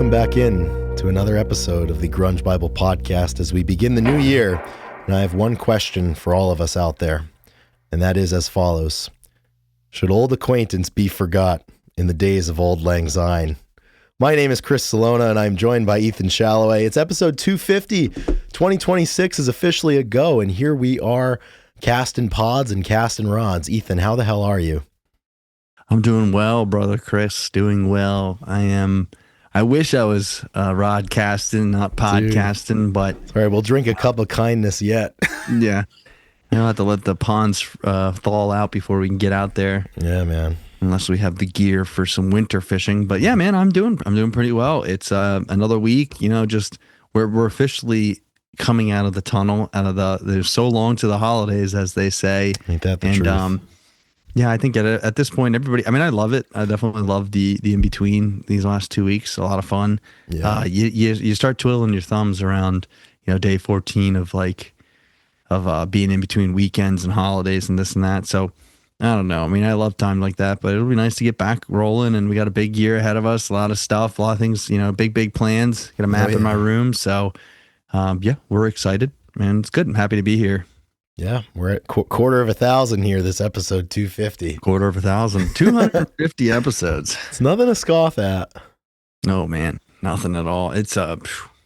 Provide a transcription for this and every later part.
welcome back in to another episode of the Grunge Bible Podcast as we begin the new year. And I have one question for all of us out there, and that is as follows. Should old acquaintance be forgot in the days of Auld Lang Syne? My name is Chris Salona, and I'm joined by Ethan Shalloway. It's episode 250. 2026 is officially a go, and here we are casting pods and casting rods. Ethan, how the hell are you? I'm doing well, brother Chris. Doing well. I wish I was rod casting, not podcasting, but all right, we'll drink a cup of kindness yet. Yeah, I'll have to let the ponds thaw out before we can get out there. Yeah, man. Unless we have the gear for some winter fishing. But yeah, man, I'm doing pretty well. It's another week. You know, just we're officially coming out of the tunnel. There's so long to the holidays, as they say. Ain't that the truth? Yeah, I think at this point, everybody, I mean, I love it. I definitely love the in-between these last 2 weeks. A lot of fun. Yeah. You start twiddling your thumbs around, day 14 of being in between weekends and holidays and this and that. So I don't know. I mean, I love time like that, but it'll be nice to get back rolling, and we got a big year ahead of us. A lot of stuff, a lot of things, big plans. Got a map in my room. So yeah, we're excited, man. It's good. I'm happy to be here. Yeah, we're at quarter of 1,000 here, this episode 250. Quarter of 1,000. 250 episodes. It's nothing to scoff at. No, man, nothing at all. It's, so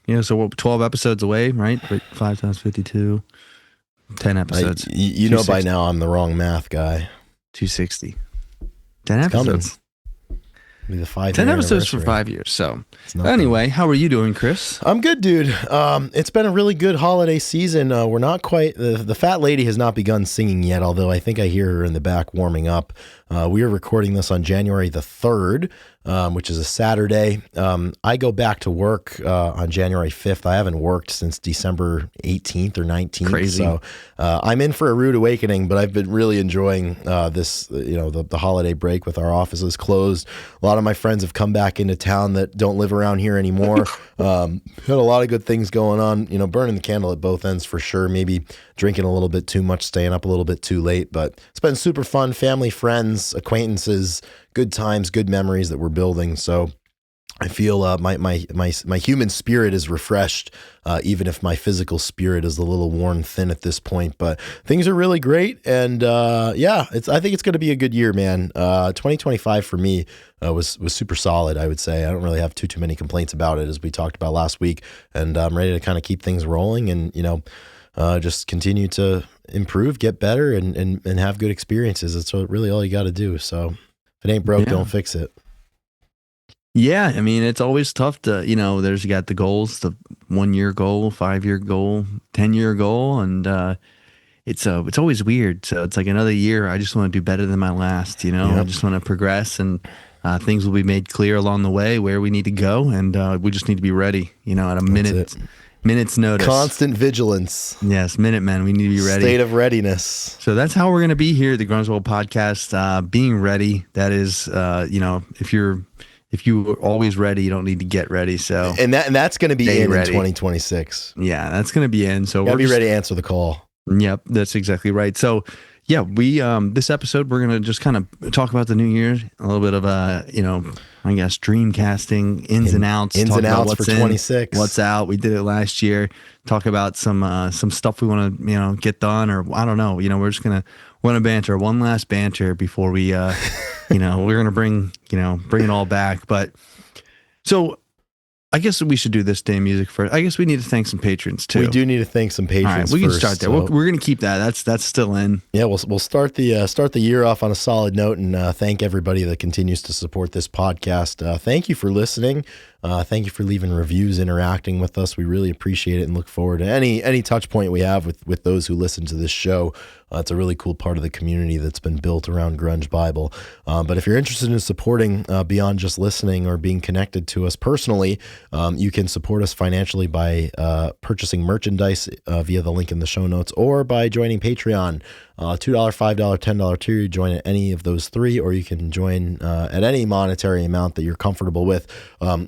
we're 12 episodes away, right? 5 times 52, 10 episodes. You know by now I'm the wrong math guy. 260. 10 episodes. Be the 5 10 episodes for 5 years. So anyway, how are you doing, Chris? I'm good, dude. It's been a really good holiday season. We're not quite, the fat lady has not begun singing yet, although I think I hear her in the back warming up. We are recording this on January the 3rd, which is a Saturday. I go back to work on January 5th. I haven't worked since December 18th or 19th. Crazy. So I'm in for a rude awakening, but I've been really enjoying this, the holiday break with our offices closed. A lot of my friends have come back into town that don't live around here anymore. Had a lot of good things going on, burning the candle at both ends for sure. Maybe drinking a little bit too much, staying up a little bit too late, but it's been super fun. Family, friends, acquaintances, good times, good memories that we're building. So I feel my human spirit is refreshed, even if my physical spirit is a little worn thin at this point. But things are really great, and I think it's going to be a good year, man. 2025 for me was super solid. I would say I don't really have too many complaints about it, as we talked about last week, and I'm ready to kind of keep things rolling, and just continue to improve, get better, and have good experiences. That's really all you got to do. So if it ain't broke, don't fix it. Yeah, I mean, it's always tough to, you got the goals, the 1 year goal, 5 year goal, 10-year goal, and it's always weird. So it's like another year. I just want to do better than my last. Yep. I just want to progress, and things will be made clear along the way where we need to go, and we just need to be ready. At a minute's notice. Constant vigilance. Yes, Minutemen. We need to be ready. State of readiness. So that's how we're going to be here at the Grunge Bible Podcast. Being ready. That is, if you were always ready, you don't need to get ready. So and that's going to be in 2026. Yeah, that's going to be in. So we'll be ready to answer the call. Yep, that's exactly right. So yeah, we this episode we're going to just kind of talk about the new year, a little bit of I guess dream casting, ins and outs for 26. What's out? We did it last year. Talk about some stuff we want to get done, or I don't know. We're just gonna banter, one last banter before we we're gonna bring it all back. But so I guess we should do this day music first. I guess we need to thank some patrons too. We do need to thank some patrons. All right, we can start there. We're going to keep that. That's still in. Yeah, we'll start the year off on a solid note, and thank everybody that continues to support this podcast. Thank you for listening. Thank you for leaving reviews, interacting with us. We really appreciate it, and look forward to any touch point we have with those who listen to this show. It's a really cool part of the community that's been built around Grunge Bible. But if you're interested in supporting beyond just listening or being connected to us personally, you can support us financially by purchasing merchandise via the link in the show notes, or by joining Patreon. $2, $5, $10 tier. You join at any of those three, or you can join at any monetary amount that you're comfortable with.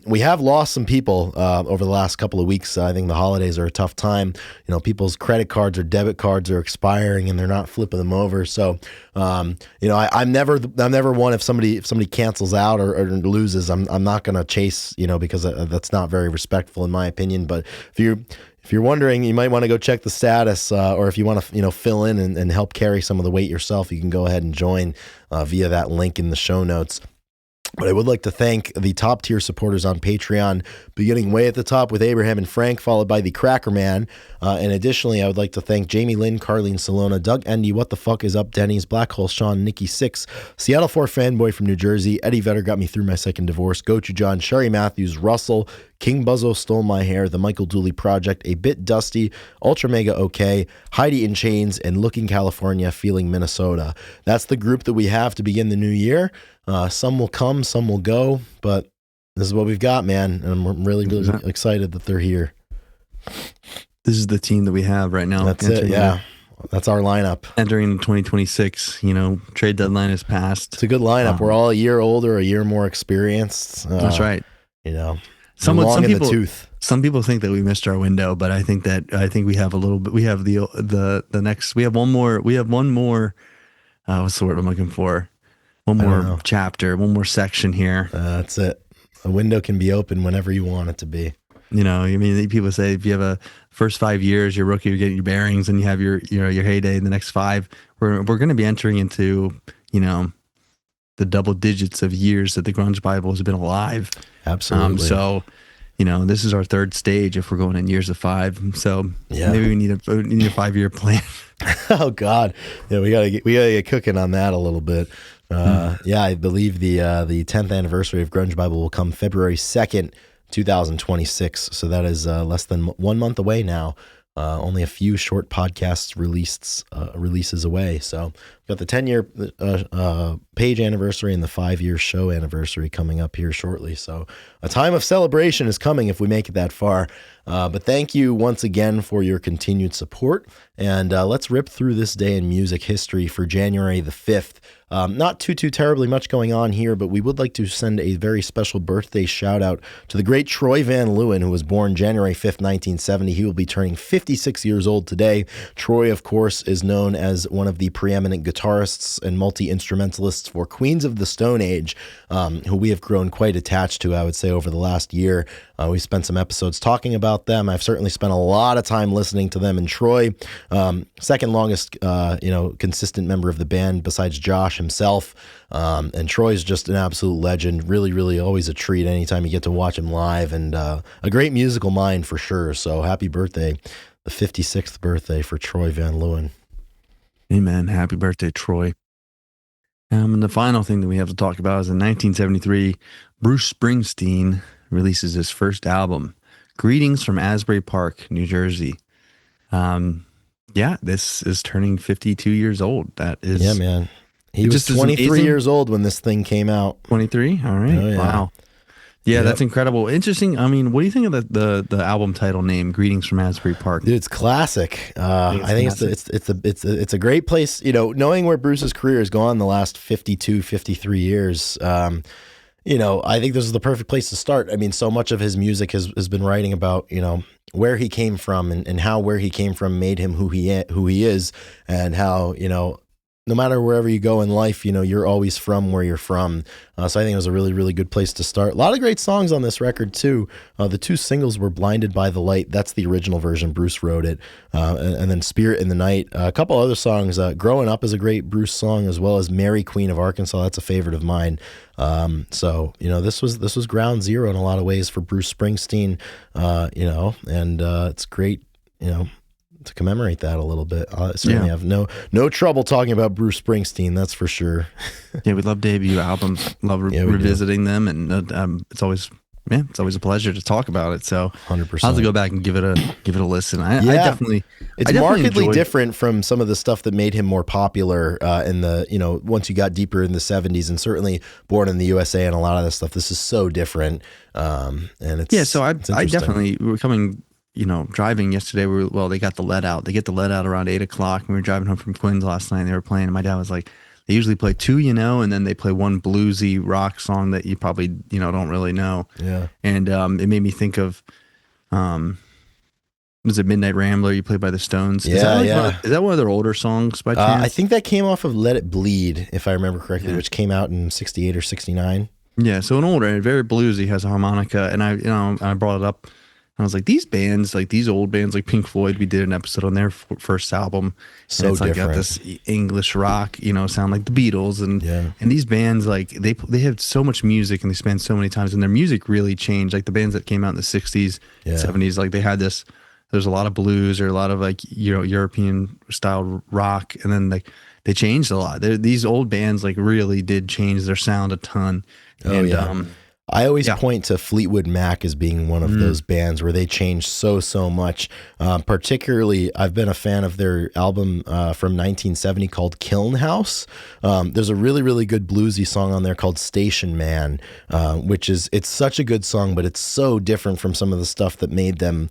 We have lost some people over the last couple of weeks. I think the holidays are a tough time. You know, people's credit cards or debit cards are expiring and they're not flipping them over. So, you know, I'm never one, if somebody cancels out or loses, I'm not going to chase, you know, because that's not very respectful in my opinion. But if you're wondering, you might want to go check the status, or if you want to, you know, fill in and help carry some of the weight yourself, you can go ahead and join via that link in the show notes. But I would like to thank the top tier supporters on Patreon, beginning way at the top with Abraham and Frank, followed by the Cracker Man. And additionally, I would like to thank Jamie Lynn, Carlene Salona, Doug Endy, What the Fuck is Up, Denny's, Black Hole Sean, Nikki Six, Seattle 4 Fanboy from New Jersey, Eddie Vedder got me through my second divorce, Gochu John, Sherry Matthews, Russell, King Buzzo Stole My Hair, The Michael Dooley Project, A Bit Dusty, Ultra Mega OK, Heidi in Chains, and Looking California, Feeling Minnesota. That's the group that we have to begin the new year. Some will come, some will go, but this is what we've got, man. And I'm really, really excited that they're here. This is the team that we have right now. That's it, yeah. That's our lineup. Entering 2026, you know, trade deadline is passed. It's a good lineup. We're all a year older, a year more experienced. That's right. You know, some people, in the tooth. Some people think that we missed our window, but I think we have a little bit. We have the next. We have one more. What's the word I'm looking for? One more chapter, one more section here. That's it. A window can be open whenever you want it to be. You know, I mean, people say if you have a first 5 years, you're rookie, you're getting your bearings, and you have your heyday in the next 5. We're going to be entering into, you know, the double digits of years that the Grunge Bible has been alive. Absolutely. So, you know, this is our third stage if we're going in years of 5. So maybe we need a 5-year plan. Oh God, yeah, we gotta get cooking on that a little bit. Yeah, I believe the 10th anniversary of Grunge Bible will come February 2nd, 2026. So that is less than 1 month away now. Only a few short podcasts releases away. So we've got the 10-year page anniversary and the 5-year show anniversary coming up here shortly. So a time of celebration is coming if we make it that far. But thank you once again for your continued support. And let's rip through this day in music history for January the 5th. Not too terribly much going on here, but we would like to send a very special birthday shout out to the great Troy Van Leeuwen, who was born January 5th, 1970. He will be turning 56 years old today. Troy, of course, is known as one of the preeminent guitarists and multi-instrumentalists for Queens of the Stone Age, who we have grown quite attached to, I would say, over the last year. We spent some episodes talking about them. I've certainly spent a lot of time listening to them. And Troy, second longest, consistent member of the band besides Josh himself. And Troy's just an absolute legend. Really, really always a treat anytime you get to watch him live, and a great musical mind for sure. So happy birthday, the 56th birthday for Troy Van Leeuwen. Amen. Happy birthday, Troy. And the final thing that we have to talk about is in 1973, Bruce Springsteen releases his first album, Greetings from Asbury Park, New Jersey. This is turning 52 years old. That is... Yeah, man. He was 23 years old when this thing came out. 23? All right. Oh, yeah. Wow. Yeah, that's incredible. Interesting. I mean, what do you think of the album title name, Greetings from Asbury Park? Dude, it's classic. I think it's a great place, you know, knowing where Bruce's career has gone the last 52, 53 years. You know, I think this is the perfect place to start. I mean, so much of his music has been writing about, you know, where he came from and how where he came from made him who he is, and how, you know, no matter wherever you go in life, you know, you're always from where you're from. So I think it was a really, really good place to start. A lot of great songs on this record too. The 2 singles were Blinded by the Light. That's the original version. Bruce wrote it. And then Spirit in the Night. A couple other songs. Growing Up is a great Bruce song, as well as Mary, Queen of Arkansas. That's a favorite of mine. So, you know, this was ground zero in a lot of ways for Bruce Springsteen, you know, and it's great, you know, to commemorate that a little bit. I certainly have no trouble talking about Bruce Springsteen, that's for sure. Yeah, we love debut albums, love revisiting them, and it's always a pleasure to talk about it. So 100%. I'll have to go back and give it a listen. I definitely markedly different from some of the stuff that made him more popular in the, you know, once you got deeper in the 70s, and certainly Born in the USA and a lot of this stuff. This is so different. And it's so I definitely, we're coming, driving yesterday. They got the lead out. They get the lead out around 8 o'clock. And we were driving home from Quinn's last night. And they were playing. And my dad was like, they usually play two, and then they play one bluesy rock song that you probably, don't really know. Yeah. And it made me think of, was it Midnight Rambler? You played by the Stones. Yeah, is that one of their older songs by chance? I think that came off of Let It Bleed, if I remember correctly, which came out in 68 or 69. Yeah, so an older, very bluesy, has a harmonica, and I brought it up, and I was like, these bands, like these old bands, like Pink Floyd, we did an episode on their first album. So it's like different. got this English rock, sound like the Beatles, and these bands, like they have so much music and they spend so many times, and their music really changed. Like the bands that came out in the 60s, 70s, like they had this. There's a lot of blues or a lot of like European style rock, and then like they changed a lot. These old bands like really did change their sound a ton. I always point to Fleetwood Mac as being one of those bands where they changed so much. Particularly, I've been a fan of their album from 1970 called Kiln House. There's a really good bluesy song on there called Station Man, it's such a good song, but it's so different from some of the stuff that made them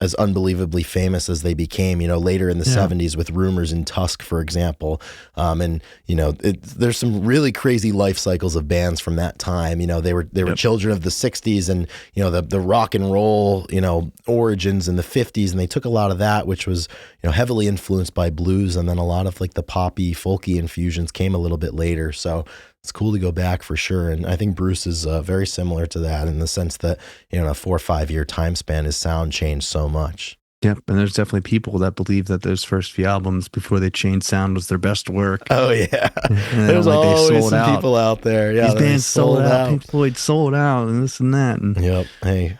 as unbelievably famous as they became, later in the 70s with Rumors in Tusk, for example. There's some really crazy life cycles of bands from that time. They were children of the 60s and, the rock and roll, origins in the 50s. And they took a lot of that, which was, heavily influenced by blues. And then a lot of like the poppy, folky infusions came a little bit later. So it's cool to go back for sure. And I think Bruce is very similar to that in the sense that, in a 4 or 5 year time span, his sound changed so much. Yep. And there's definitely people that believe that those first few albums before they changed sound was their best work. Oh, yeah. There's always some people out there. Yeah. These bands sold out. Pink Floyd sold out and this and that. And, yep. Hey,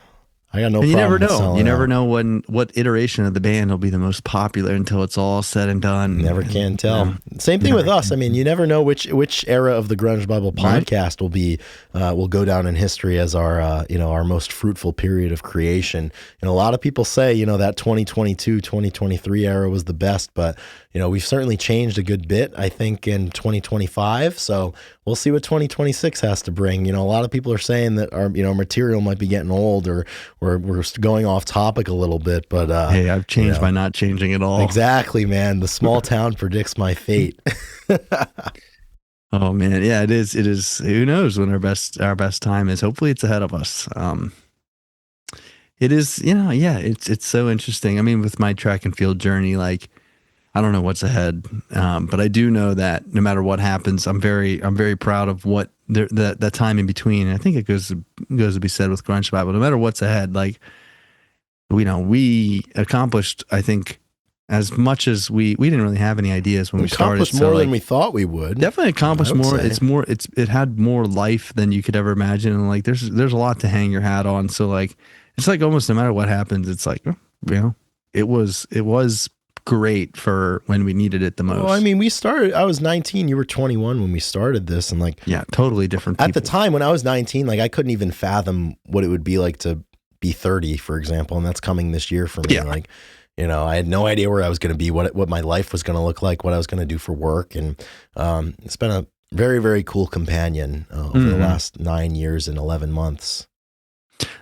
I got no problem. You never know. You never know what iteration of the band will be the most popular until it's all said and done. Never can tell. Same thing with us. I mean, you never know which era of the Grunge Bible podcast will go down in history as our our most fruitful period of creation. And a lot of people say that 2022, 2023 era was the best, but we've certainly changed a good bit, I think, in 2025. So we'll see what 2026 has to bring. A lot of people are saying that our material might be getting old, or we're going off topic a little bit. But hey, I've changed by not changing at all. Exactly, man. The small town predicts my fate. Oh man, yeah, it is. It is. Who knows when our best time is? Hopefully, it's ahead of us. It is. It's so interesting. I mean, with my track and field journey, like, I don't know what's ahead, but I do know that no matter what happens, I'm very proud of what that time in between. And I think it goes to be said with Grunge Bible. No matter what's ahead, like we accomplished, I think, as much as we didn't really have any ideas when we started. Accomplished more than we thought we would. Definitely accomplished more. It had more life than you could ever imagine. And like there's a lot to hang your hat on. So like it's like almost no matter what happens, it's like it was great for when we needed it the most. Well, I mean, I was 19, you were 21 when we started this, and like totally different people. At the time when I was 19, like I couldn't even fathom what it would be like to be 30, for example, and that's coming this year for me. Yeah. Like, I had no idea where I was going to be, what my life was going to look like, what I was going to do for work, and it's been a very, very cool companion over the last 9 years and 11 months.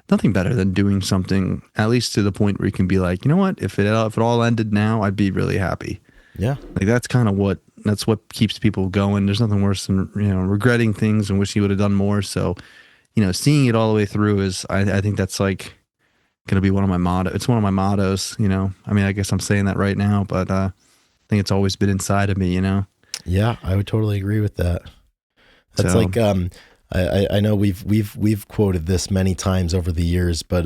Nothing better than doing something, at least to the point where you can be like, you know what, if it all ended now, I'd be really happy. Yeah. Like that's what keeps people going. There's nothing worse than, regretting things and wishing you would have done more. So, seeing it all the way through is, I think that's like going to be one of my mottos. It's one of my mottos, I mean, I guess I'm saying that right now, but I think it's always been inside of me, Yeah, I would totally agree with that. That's like, I know we've quoted this many times over the years, but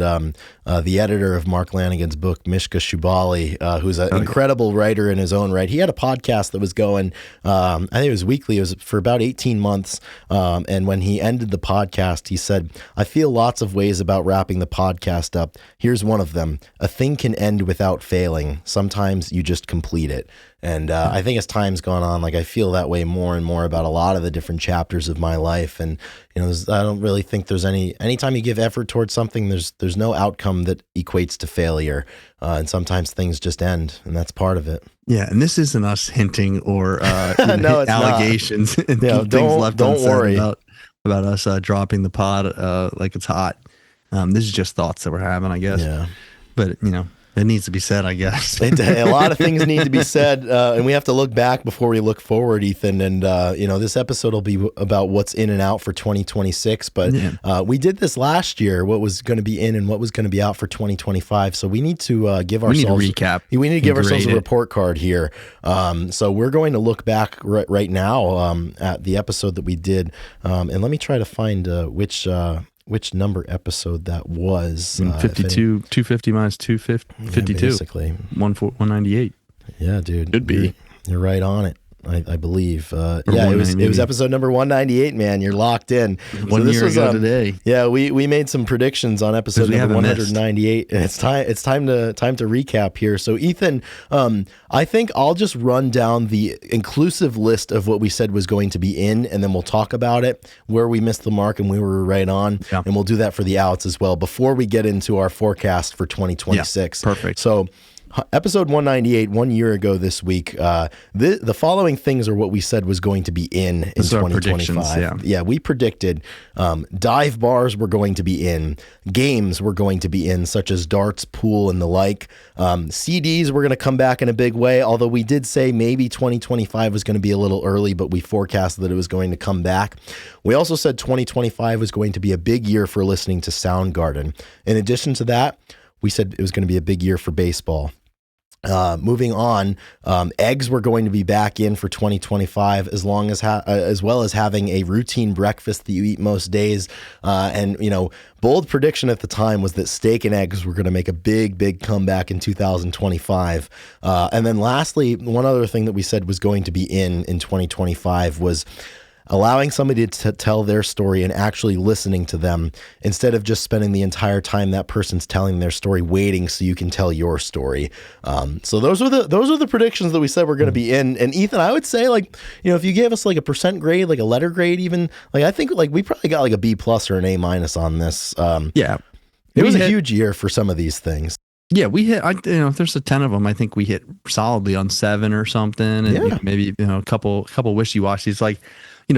the editor of Mark Lanigan's book, Mishka Shubaly, who's an incredible writer in his own right, he had a podcast that was going, I think it was weekly, it was for about 18 months, and when he ended the podcast, he said, "I feel lots of ways about wrapping the podcast up. Here's one of them. A thing can end without failing. Sometimes you just complete it." And I think as time's gone on, like I feel that way more and more about a lot of the different chapters of my life. And I don't really think there's anytime you give effort towards something, there's no outcome that equates to failure. And sometimes things just end, and that's part of it. Yeah, and this isn't us hinting or no, allegations and things left don't unsaid worry about us dropping the pod like it's hot. This is just thoughts that we're having, I guess. Yeah. But it needs to be said, I guess. A lot of things need to be said, and we have to look back before we look forward, Ethan. And this episode will be about what's in and out for 2026. But we did this last year, what was going to be in and what was going to be out for 2025. So we need to give ourselves a recap. We need to give ourselves a report card here. So we're going to look back right now at the episode that we did, and let me try to find which number episode that was. 52, 250 minus 250, 52. Basically. 198. Yeah, dude. Could be. You're right on it. I believe. It was episode number 198, man. You're locked in. One year ago today. Yeah, we made some predictions on episode number 198, and it's time to recap here. So Ethan, I think I'll just run down the inclusive list of what we said was going to be in, and then we'll talk about it, where we missed the mark and we were right on, and we'll do that for the outs as well before we get into our forecast for 2026. Yeah, perfect. So episode 198, 1 year ago this week, the following things are what we said was going to be in 2025. Yeah, we predicted dive bars were going to be in, games were going to be in, such as darts, pool, and the like. CDs were going to come back in a big way, although we did say maybe 2025 was going to be a little early, but we forecasted that it was going to come back. We also said 2025 was going to be a big year for listening to Soundgarden. In addition to that, we said it was going to be a big year for baseball. Moving on, eggs were going to be back in for 2025, as well as having a routine breakfast that you eat most days. And bold prediction at the time was that steak and eggs were going to make a big comeback in 2025. And then lastly, one other thing that we said was going to be in 2025 was allowing somebody to tell their story and actually listening to them instead of just spending the entire time that person's telling their story waiting so you can tell your story. So those are the predictions that we said were going to be in. And Ethan, I would say if you gave us like a percent grade, like a letter grade, even I think we probably got like a B+ or an A- on this. It was a huge year for some of these things. Yeah, we hit. If there's a 10 of them, I think we hit solidly on 7 or something, and maybe a couple wishy-washies.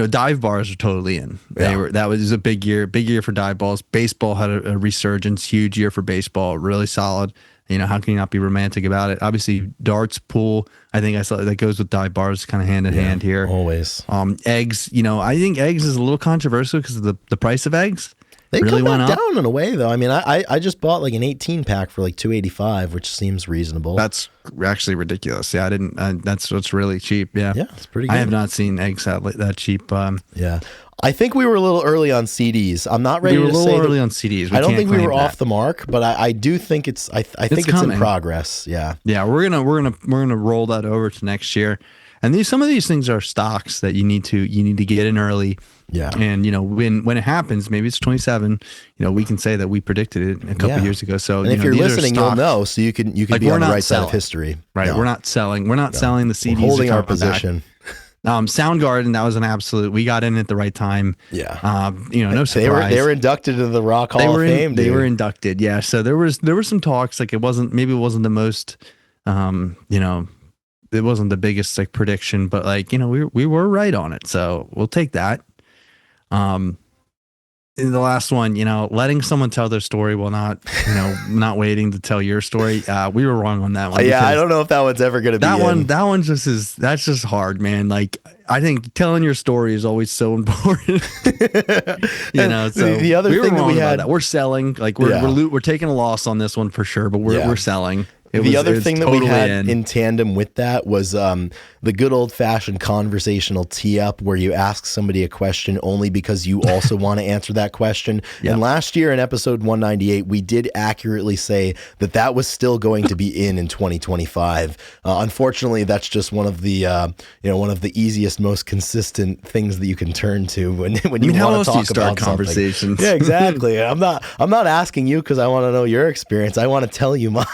Dive bars are totally in. That was a big year for dive balls. Baseball had a resurgence, huge year for baseball, really solid. How can you not be romantic about it? Obviously, darts, pool, I think I saw that goes with dive bars kind of hand in hand here. Always. Eggs, I think eggs is a little controversial because of the price of eggs. They really come back down in a way, though. I mean, I just bought like an 18 pack for like $285, which seems reasonable. That's actually ridiculous. Yeah, I didn't. That's really cheap. Yeah, it's pretty good. I have not seen eggs that cheap. Yeah, I think we were a little early on CDs. I'm not ready to say. We were a little early on CDs. I don't think we were off the mark, but I do think it's. I think it's in progress. Yeah. Yeah, we're gonna roll that over to next year. And some of these things are stocks that you need to get in early. Yeah. And when it happens, maybe it's 27, we can say that we predicted it a couple years ago. So and if you're listening, you'll know, so you can be on the right side of history. Right. No. We're not selling. We're not selling the CDs. We're holding our position. Soundgarden, that was an absolute. We got in at the right time. Yeah. No surprise. They were inducted into the Rock Hall of Fame. They were inducted. Yeah. So there were some talks. Like it wasn't the most, it wasn't the biggest prediction, but we were right on it. So we'll take that. In the last one, letting someone tell their story while not waiting to tell your story. We were wrong on that one. Yeah, I don't know if that one's ever going to be that one. That one that's just hard, man. I think telling your story is always so important. So the other thing that we had, we're selling. We're taking a loss on this one for sure, but we're selling. The other thing that we had in tandem with that was the good old-fashioned conversational tee-up where you ask somebody a question only because you also want to answer that question. Yep. And last year in episode 198, we did accurately say that was still going to be in 2025. Unfortunately, that's just one of the easiest, most consistent things that you can turn to when you want to talk about conversations. Yeah, exactly. I'm not asking you because I want to know your experience. I want to tell you mine.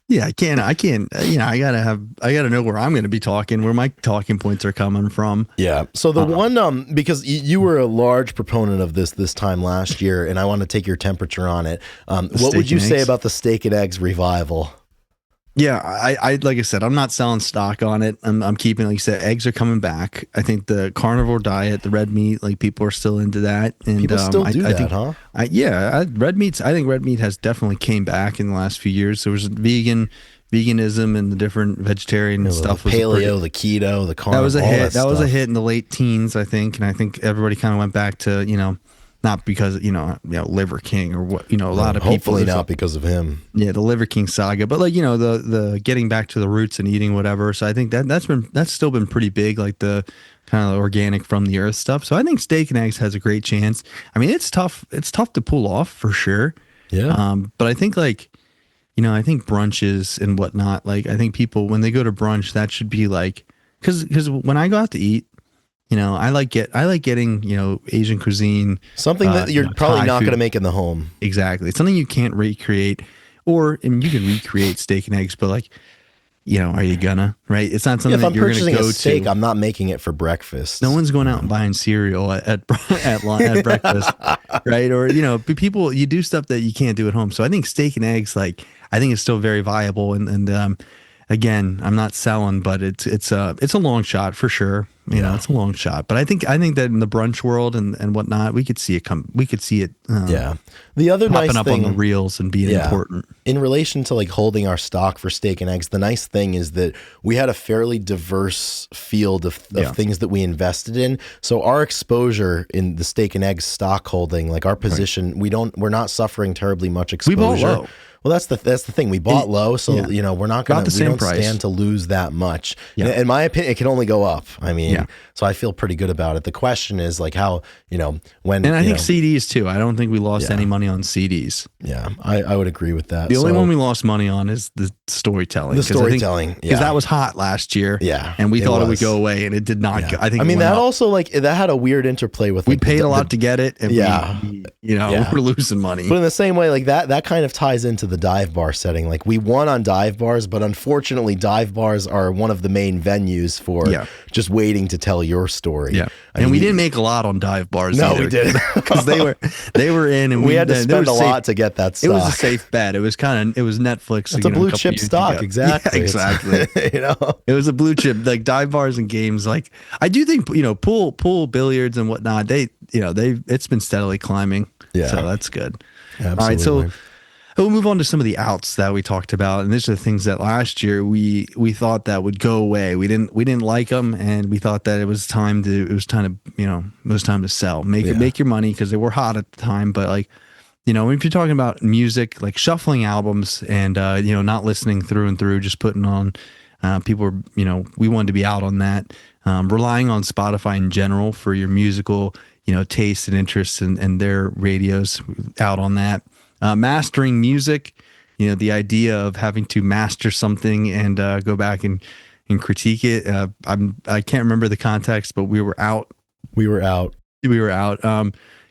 Yeah, I can't. I gotta know where I'm going to be talking, where my talking points are coming from. Yeah. So the one, because you were a large proponent of this time last year, and I want to take your temperature on it. What would you say about the steak and eggs revival? Yeah, I like I said, I'm not selling stock on it. I'm keeping, like you said, eggs are coming back. I think the carnivore diet, the red meat, like people are still into that, and People still do I that, think, huh? red meats. I think red meat has definitely came back in the last few years. There was veganism, and the different vegetarian You know, the stuff was a pretty. paleo, the keto, the That was carnivore, a all hit. that That was a stuff. hit in the late teens, I think, and I think everybody kind of went back to not because Liver King or what a lot of people. Hopefully there's not because of him. yeah, the Liver King saga, but like the getting back to the roots and eating whatever. So I think that's still been pretty big, like the kind of organic from the earth stuff. So I think steak and eggs has a great chance. I mean, it's tough. It's tough to pull off for sure. Yeah. But I think like I think brunches and whatnot. Like I think people when they go to brunch, that should be like because when I go out to eat, I like getting Asian cuisine, Something that you're probably Thai not going to food. make in the home. Exactly. It's something you can't recreate, and you can recreate steak and eggs, but like, are you gonna, right? It's not Yeah, something if that I'm you're going purchasing to a go steak, to. I'm not making it for breakfast. No one's going out and buying cereal at breakfast, right? Or, people, you do stuff that you can't do at home. So I think steak and eggs, like, I think it's still very viable. And again, I'm not selling, but it's a long shot for sure. It's a long shot, but I think that in the brunch world and whatnot, we could see it Yeah. The other popping nice up thing on the reels and being important. in relation to like holding our stock for steak and eggs, the nice thing is that we had a fairly diverse field of things that we invested in. So our exposure in the steak and eggs stock holding, like our position, we're not suffering terribly much exposure. We bought low. Well, that's the thing. We bought low, so we're not going About the we same don't price. stand to lose that much. Yeah. In my opinion, it can only go up. I mean, Yeah. so I feel pretty good about it. The question is like how when And I think CDs too. I don't think we lost any money on CDs. yeah, I would agree with that. The only one we lost money on is the storytelling. The storytelling, because yeah. that was hot last year. Yeah, and we it thought it would was. go away, and it did not. Yeah. I think. I mean it went that up. also that had a weird interplay with We like, paid a lot to get it, and Yeah. we're losing money. But in the same way, like that kind of ties into the dive bar setting. Like we won on dive bars, but unfortunately, dive bars are one of the main venues for just waiting to tell your story. Yeah, I and mean, we didn't make a lot on dive bars. No, either, we didn't, because they were in, and we had to there spend was a lot to get that stock. It was a safe bet. It was Netflix. It's a blue chip stock, ago. exactly. Yeah, exactly. It was a blue chip, like dive bars and games. Like I do think pool billiards and whatnot. It's been steadily climbing. Yeah. So that's good. Absolutely. All right, so we'll move on to some of the outs that we talked about, and these are the things that last year we thought that would go away. We didn't like them, and we thought that it was time to sell, make your money because they were hot at the time. But like, if you're talking about music, like shuffling albums and not listening through and through, just putting on, people were we wanted to be out on that. Relying on Spotify in general for your musical taste and interests and their radios, out on that. Mastering music, the idea of having to master something and go back and critique it. I can't remember the context, but we were out.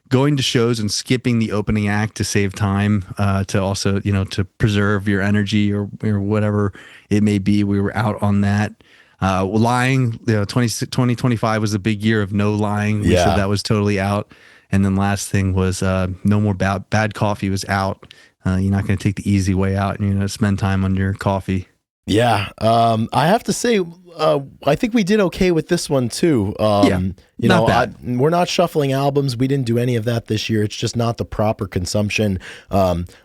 Going to shows and skipping the opening act to save time, to also to preserve your energy or whatever it may be. We were out on that. Lying, 2025 was a big year of no lying. We said that was totally out. And then last thing was no more bad coffee was out. You're not going to take the easy way out and spend time on your coffee. Yeah. I have to say, I think we did okay with this one too. Not bad. We're not shuffling albums. We didn't do any of that this year. It's just not the proper consumption.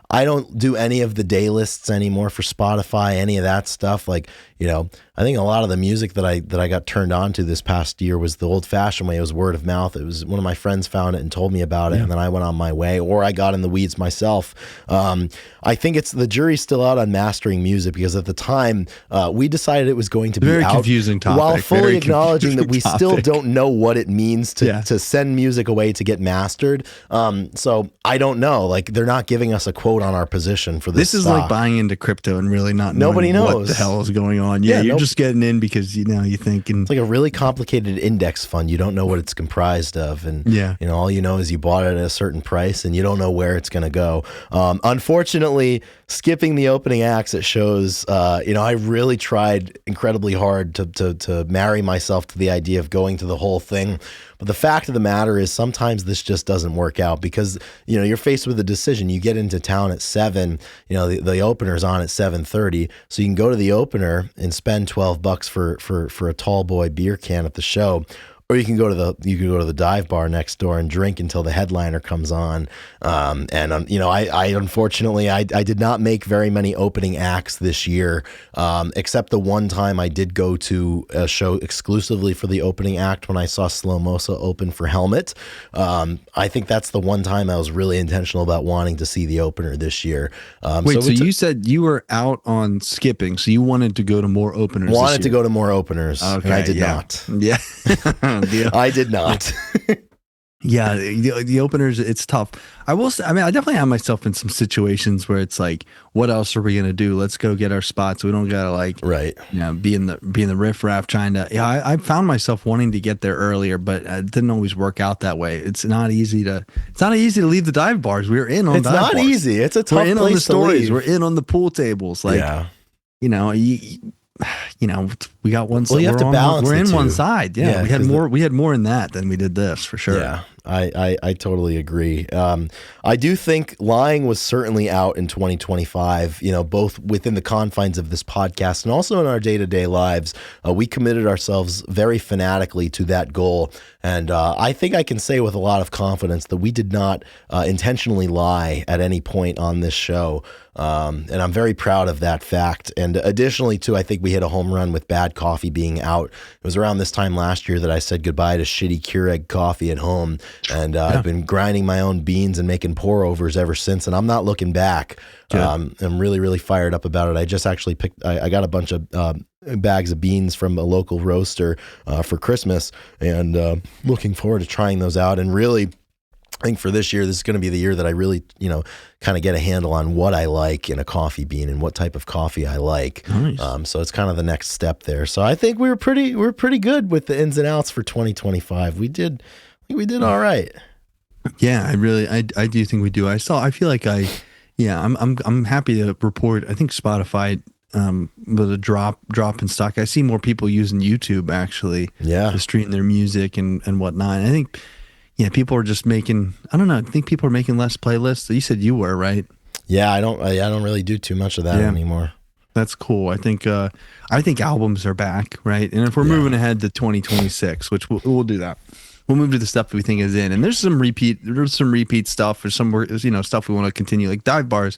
I don't do any of the day lists anymore for Spotify, any of that stuff. Like, I think a lot of the music that I got turned on to this past year was the old fashioned way. It was word of mouth. It was one of my friends found it and told me about it. And then I went on my way, or I got in the weeds myself. I think the jury's still out on mastering music because at the time we decided it was going to be Very out, confusing topic. while fully Very acknowledging that we confusing still topic. don't know what it means to send music away to get mastered. So I don't know. Like they're not giving us a quote on our position for this. This is stock. like buying into crypto and really not Nobody knowing what knows. the hell is going on. Yeah, You're just getting in because you think and It's like a really complicated index fund. You don't know what it's comprised of, and all you know is you bought it at a certain price, and you don't know where it's going to go. Unfortunately, skipping the opening acts at shows, I really tried incredibly hard to marry myself to the idea of going to the whole thing. But the fact of the matter is sometimes this just doesn't work out because, you're faced with a decision. You get into town down at 7, the opener's on at 7:30, so you can go to the opener and spend $12 for a tall boy beer can at the show. Or you can go to the dive bar next door and drink until the headliner comes on. I unfortunately I did not make very many opening acts this year, except the one time I did go to a show exclusively for the opening act when I saw Slow Mosa open for Helmet. I think that's the one time I was really intentional about wanting to see the opener this year. Wait, so you said you were out on skipping, so you wanted to go to more openers? Wanted to go to more openers, and I did not. Yeah. I did not. Yeah, the openers, it's tough. I will say, I mean, I definitely have myself in some situations where it's like, what else are we gonna do? Let's go get our spots. We don't gotta be in the riffraff trying to. Yeah, I found myself wanting to get there earlier, but it didn't always work out that way. It's not easy to leave the dive bars. We're in on. It's dive not bars. Easy. It's a tough We're in place on the stories. to leave. We're in on the pool tables. Like, we got one. Well, you have to balance. We're in the two. One side. Yeah, we had more. We had more in that than we did this for sure. Yeah, I totally agree. I do think lying was certainly out in 2025. Both within the confines of this podcast and also in our day-to-day lives. We committed ourselves very fanatically to that goal, and I think I can say with a lot of confidence that we did not intentionally lie at any point on this show. And I'm very proud of that fact. And additionally, too, I think we hit a home run with Bad Coffee being out. It was around this time last year that I said goodbye to shitty Keurig coffee at home. And I've been grinding my own beans and making pour-overs ever since. And I'm not looking back. I'm really, really fired up about it. I just actually I got a bunch of bags of beans from a local roaster for Christmas. And looking forward to trying those out. And really, I think for this year, this is going to be the year that I really, kind of get a handle on what I like in a coffee bean and what type of coffee I like. Nice. So it's kind of the next step there. So I think we were pretty good with the ins and outs for 2025. We did all right. Yeah, I do think we do. I'm happy to report. I think Spotify, with a drop in stock. I see more people using YouTube actually. Yeah. To stream their music and whatnot. And I think. Yeah, people are just making. I don't know. I think people are making less playlists. You said you were, right? Yeah, I don't really do too much of that anymore. That's cool. I think albums are back, right? And if we're moving ahead to 2026, which we'll do that, we'll move to the stuff that we think is in. And there's some repeat stuff. There's some stuff we want to continue, like dive bars.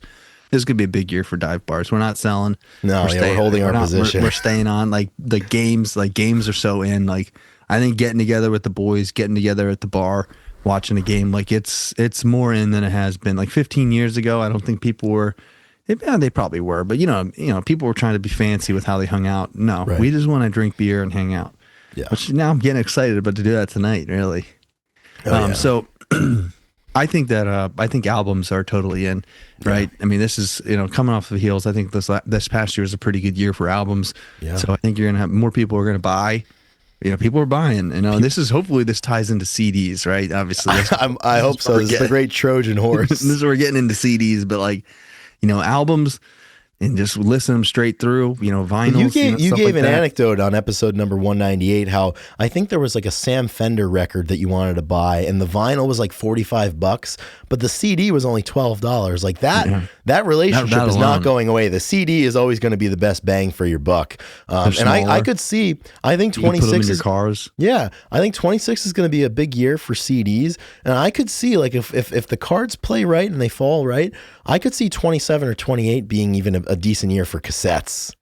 This is gonna be a big year for dive bars. We're not selling. No, we're holding our position. We're staying on. Like the games. Like games are so in. Like. I think getting together with the boys, getting together at the bar, watching a game, like it's more in than it has been. Like 15 years ago, I don't think people were. They probably were, but people were trying to be fancy with how they hung out. No, right. We just want to drink beer and hang out. Yeah. Which now I'm getting excited about to do that tonight. Really. So I think albums are totally in, right? Yeah. I mean, this is coming off the heels. I think this past year was a pretty good year for albums. Yeah. So I think you're gonna have more people are gonna buy. People are buying, hopefully this ties into CDs, right? Obviously, I hope so. This is the great Trojan horse. This is where we're getting into CDs, but albums and just listen them straight through, vinyls. You gave an anecdote on episode number 198 how I think there was like a Sam Fender record that you wanted to buy and the vinyl was like $45, but the CD was only $12. Like that relationship is not going away. The CD is always going to be the best bang for your buck. And I could see, I think 26 is cars. Yeah, I think 26 is going to be a big year for CDs. And I could see like if the cards play right and they fall right, I could see 27 or 28 being even a decent year for cassettes.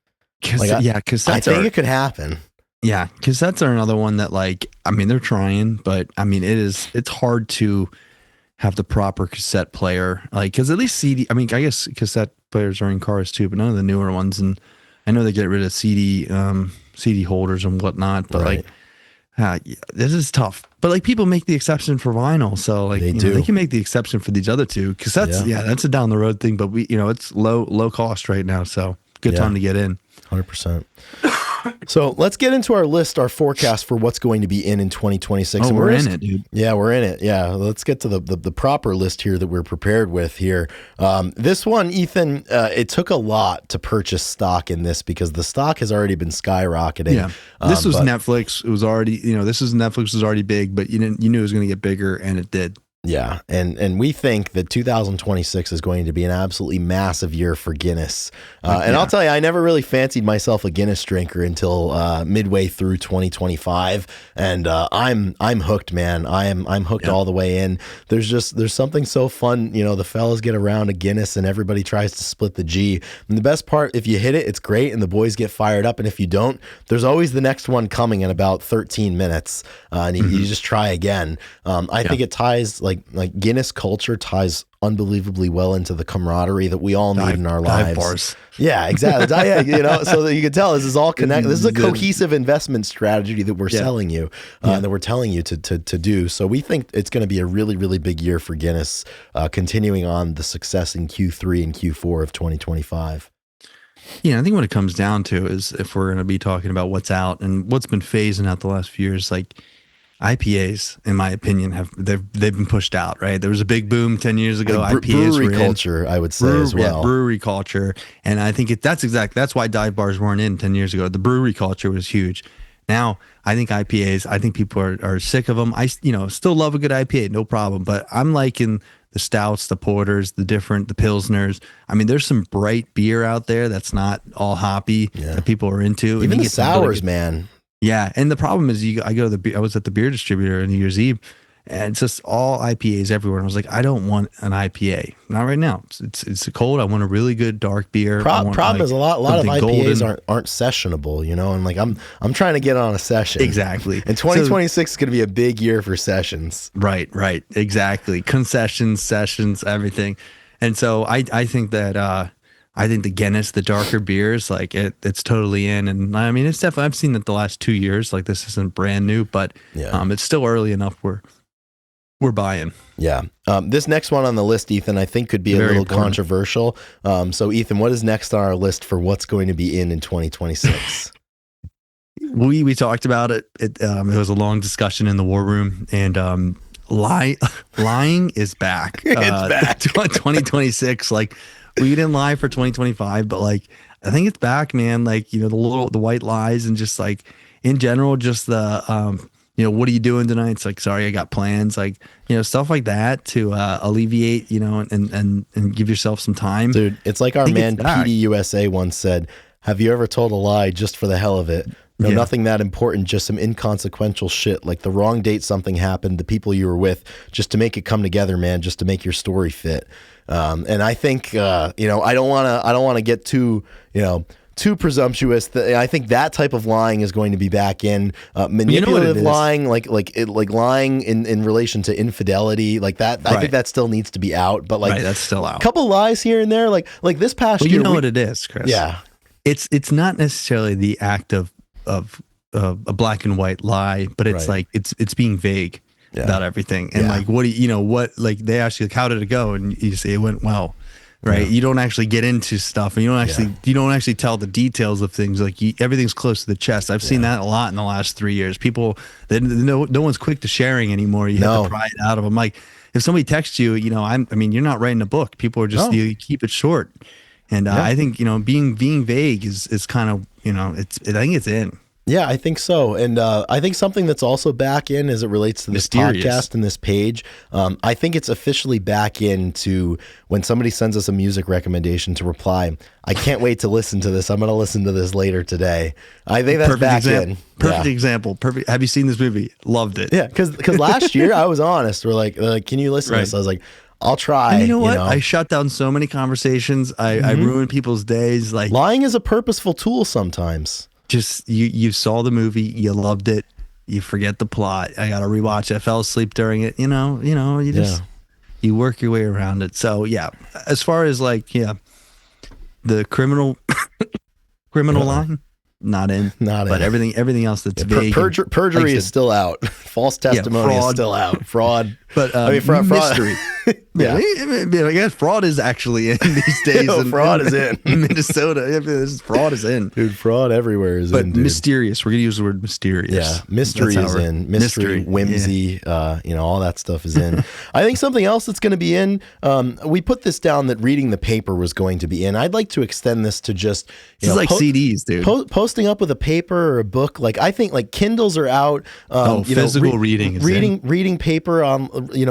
Cassettes. I think it could happen. Yeah, cassettes are another one that they're trying, but it's hard to have the proper cassette player. Because at least CD, I guess cassette players are in cars too, but none of the newer ones. And I know they get rid of CD holders and whatnot, but this is tough. But people make the exception for vinyl, so they can make the exception for these other two cassettes. Yeah, that's a down the road thing, but it's low cost right now, so good time to get in. 100%. So let's get into our list, our forecast for what's going to be in 2026. Oh, we're in it, dude. Yeah, we're in it. Yeah, let's get to the proper list here that we're prepared with here. This one, Ethan, it took a lot to purchase stock in this because the stock has already been skyrocketing. Yeah, this was Netflix. It was already, Netflix was already big, but you knew it was going to get bigger, and it did. Yeah, and we think that 2026 is going to be an absolutely massive year for Guinness. And I'll tell you, I never really fancied myself a Guinness drinker until midway through 2025, and I'm hooked, man. I'm hooked all the way in. There's something so fun, you know. The fellas get around a Guinness, and everybody tries to split the G. And the best part, if you hit it, it's great, and the boys get fired up. And if you don't, there's always the next one coming in about 13 minutes, and you just try again. I think it ties like Guinness culture ties unbelievably well into the camaraderie that we all need in our lives. Bars. Yeah, exactly. You know, so that you can tell this is all connected. This is a cohesive investment strategy that we're selling you, that we're telling you to do. So we think it's going to be a really, really big year for Guinness, continuing on the success in Q3 and Q4 of 2025. Yeah, I think what it comes down to is, if we're going to be talking about what's out and what's been phasing out the last few years, like IPAs, in my opinion, they've been pushed out, right? There was a big boom 10 years ago. IPAs brewery culture, I would say, as well. Yeah, brewery culture, and I think that's why dive bars weren't in 10 years ago. The brewery culture was huge. Now, I think IPAs, I think people are sick of them. I still love a good IPA, no problem, but I'm liking the stouts, the porters, the pilsners. I mean, there's some bright beer out there that's not all hoppy that people are into. Even the sours, man. Yeah, and the problem is, I was at the beer distributor on New Year's Eve, and it's just all IPAs everywhere. And I was like, I don't want an IPA, not right now. It's cold. I want a really good dark beer. Problem is a lot of IPAs aren't sessionable, you know. And like I'm trying to get on a session. Exactly. And 2026 is going to be a big year for sessions. Right, exactly. Concessions, sessions, everything. And so I think that. I think the Guinness, the darker beers, like it's totally in. And I mean, it's definitely, I've seen it the last 2 years. Like, this isn't brand new, but it's still early enough where we're buying. Yeah. This next one on the list, Ethan, I think could be a little controversial. So Ethan, what is next on our list for what's going to be in 2026? We talked about it. It was a long discussion in the war room, and lying is back. It's back. 2026, like, we didn't lie for 2025, but like, I think it's back, man. Like, you know, the white lies, and just like in general, just the, what are you doing tonight? It's like, sorry, I got plans, like, stuff like that to alleviate, and give yourself some time. Dude, it's like our man PD USA once said, have you ever told a lie just for the hell of it? No, nothing that important, just some inconsequential shit, like the wrong date something happened, the people you were with, just to make it come together, man, just to make your story fit. And I think, I don't want to get too presumptuous. I think that type of lying is going to be back in. Manipulative lying, like lying in relation to infidelity, like that. I think that still needs to be out. But like, that's still out. A couple lies here and there, like this past year. You know what it is, Chris? Yeah, it's not necessarily the act of a black and white lie, but it's like it's being vague about everything. And like, what do like they ask you, like, how did it go? And you say it went well, right? You don't actually get into stuff, and you don't actually tell the details of things. Like, everything's close to the chest. I've seen that a lot in the last 3 years. People, no one's quick to sharing anymore. You have to pry it out of them. Like, if somebody texts you, I mean, you're not writing a book. People are just, you keep it short. And I think, being vague is kind of, I think it's in. Yeah, I think so. And I think something that's also back in as it relates to this podcast and this page, I think it's officially back into when somebody sends us a music recommendation to reply, I can't wait to listen to this. I'm going to listen to this later today. I think that's back in. Perfect example. Perfect. Have you seen this movie? Loved it. Yeah, because last year I was honest. They're like, can you listen to this? I was like, I'll try. And you know what? I shut down so many conversations. I ruined people's days. Like, lying is a purposeful tool sometimes. Just you saw the movie, you loved it, you forget the plot. I got to rewatch it. I fell asleep during it. You just you work your way around it. So yeah, as far as like the criminal line, not in. But everything else that's vague. Perjury is still out. False testimony is still out. Fraud. But fraud. Mystery. I guess fraud is actually in these days. Fraud is in Minnesota. Fraud is in. Dude, fraud everywhere is in. But mysterious. We're gonna use the word mysterious. Yeah, mystery is in. Mystery, whimsy. All that stuff is in. I think something else that's going to be in. We put this down that reading the paper was going to be in. I'd like to extend this to just like CDs, dude. Posting up with a paper or a book. Like, I think like Kindles are out. Physical Visual reading is reading paper on,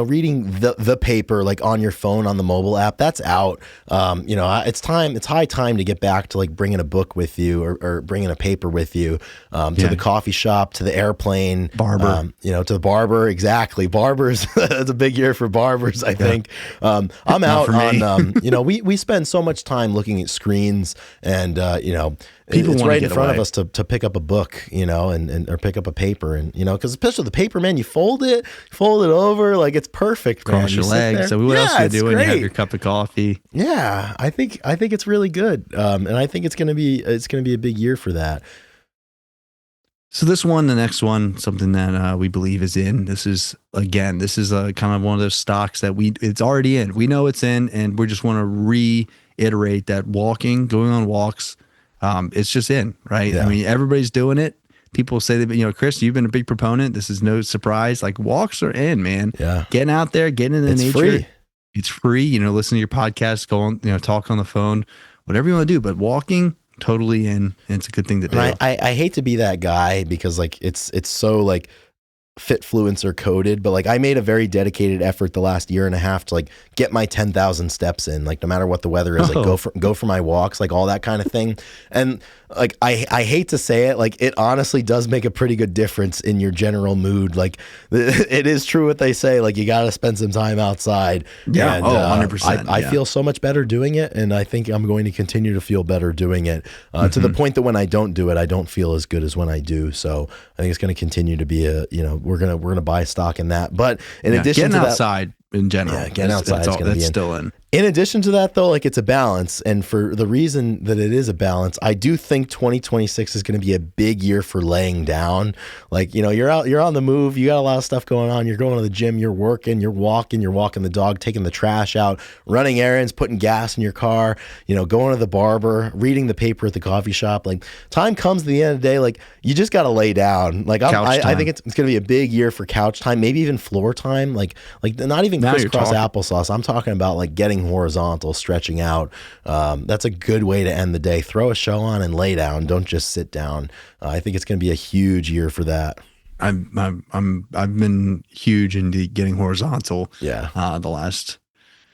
reading the paper like on your phone on the mobile app, that's out. It's high time to get back to like bringing a book with you or bringing a paper with you to the coffee shop, to the airplane, barber, to the barber. Exactly. Barbers. It's a big year for barbers, I think. I'm out on, we spend so much time looking at screens and, it's right in front of us to pick up a book, and or pick up a paper, and because especially the paper, man, you fold it over, like it's perfect. Cross your legs. So what else are you doing? You have your cup of coffee. Yeah, I think it's really good, and I think it's gonna be a big year for that. So the next one, something that we believe is in. This is kind of one of those stocks that it's already in. We know it's in, and we just want to reiterate that going on walks. It's just in, right? Yeah. I mean, everybody's doing it. People say that, Chris, you've been a big proponent. This is no surprise. Like walks are in, man. Yeah. Getting out there, getting into nature. Free. It's free. Listen to your podcast, go on, talk on the phone, whatever you want to do. But walking, totally in. And it's a good thing to do. I hate to be that guy because like it's so like Fitfluencer coded, but like I made a very dedicated effort the last year and a half to like get my 10,000 steps in, like no matter what the weather is, like go for my walks, like all that kind of thing. And like I hate to say it, like it honestly does make a pretty good difference in your general mood. Like it is true what they say, like you got to spend some time outside. Yeah, and, 100%. I feel so much better doing it, and I think I'm going to continue to feel better doing it to the point that when I don't do it, I don't feel as good as when I do. So I think it's going to continue to be we're gonna buy stock in that. But in addition to that, outside in general, getting outside is going to be still in. In addition to that, though, like it's a balance. And for the reason that it is a balance, I do think 2026 is going to be a big year for laying down. Like, you're on the move. You got a lot of stuff going on. You're going to the gym, you're working, you're walking the dog, taking the trash out, running errands, putting gas in your car, going to the barber, reading the paper at the coffee shop. Like time comes at the end of the day, like you just got to lay down. Like I think it's going to be a big year for couch time, maybe even floor time. Like not even crisscross applesauce. I'm talking about like getting horizontal, stretching out. That's a good way to end the day. Throw a show on and lay down. Don't just sit down. I think it's going to be a huge year for that. I've been huge into getting horizontal. Yeah. The last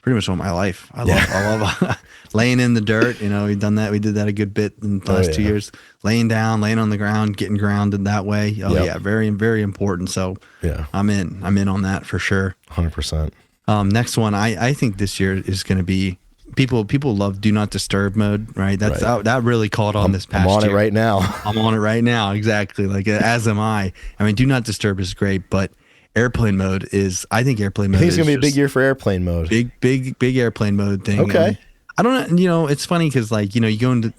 pretty much all my life. I love laying in the dirt. We've done that. We did that a good bit in the last 2 years. Laying down, laying on the ground, getting grounded that way. Oh yeah, very very important. So yeah, I'm in on that for sure. 100%. Next one, I think this year is going to be people love do not disturb mode, right? That really caught on this past year. I'm on it right now. I'm on it right now, exactly. Like as am I. I mean, do not disturb is great, but airplane mode is. I think airplane mode. I think it's going to be a big year for airplane mode. Big airplane mode thing. Okay. And I don't know. It's funny because like you go into.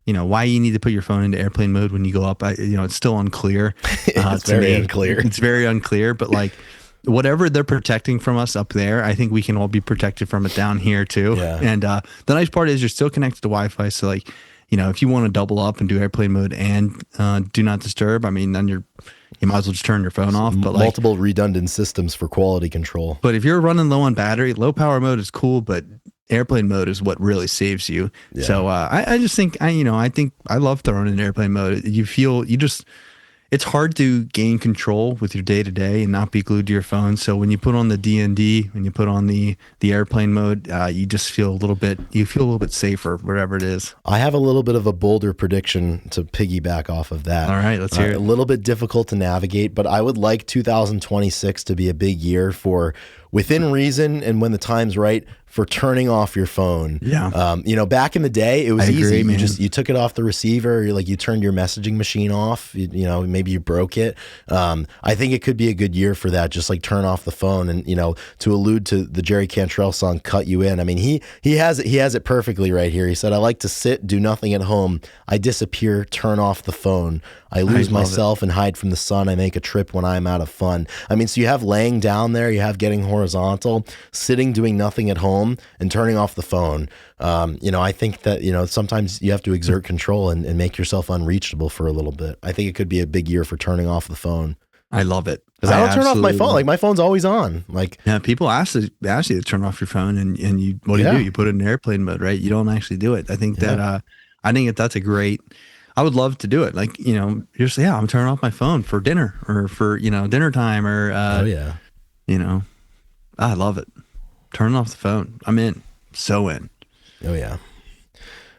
Why you need to put your phone into airplane mode when you go up. It's still unclear. It's very unclear. It's very unclear, but like. Whatever they're protecting from us up there, I think we can all be protected from it down here too. Yeah. And the nice part is you're still connected to Wi-Fi. So like, if you want to double up and do airplane mode and do not disturb, I mean, then you might as well just turn your phone off. But multiple redundant systems for quality control. But if you're running low on battery, low power mode is cool, but airplane mode is what really saves you. Yeah. So I just think I think I love throwing in airplane mode. It's hard to gain control with your day to day and not be glued to your phone. So when you put on the DND, when you put on the airplane mode, you just feel a little bit safer, whatever it is. I have a little bit of a bolder prediction to piggyback off of that. All right, let's hear it. A little bit difficult to navigate, but I would like 2026 to be a big year for within reason and when the time's right for turning off your phone. Yeah. Back in the day, it was easy. Man. You took it off the receiver. You turned your messaging machine off. Maybe you broke it. I think it could be a good year for that. Just like turn off the phone and, to allude to the Jerry Cantrell song, Cut You In. I mean, he has it perfectly right here. He said, I like to sit, do nothing at home. I disappear, turn off the phone. I lose myself and hide from the sun. I make a trip when I'm out of fun. I mean, so you have laying down there, you have getting horizontal, sitting, doing nothing at home, and turning off the phone. I think that, sometimes you have to exert control and make yourself unreachable for a little bit. I think it could be a big year for turning off the phone. I love it. Because I don't turn off my phone. Like my phone's always on. Like people ask you to turn off your phone, and you what do? You put it in airplane mode, right? You don't actually do it. I think that that's a great. I would love to do it. Like, just, yeah, I'm turning off my phone for dinner or for, dinner time or, Oh yeah. you know, I love it. Turning off the phone. I'm in. So in. Oh yeah.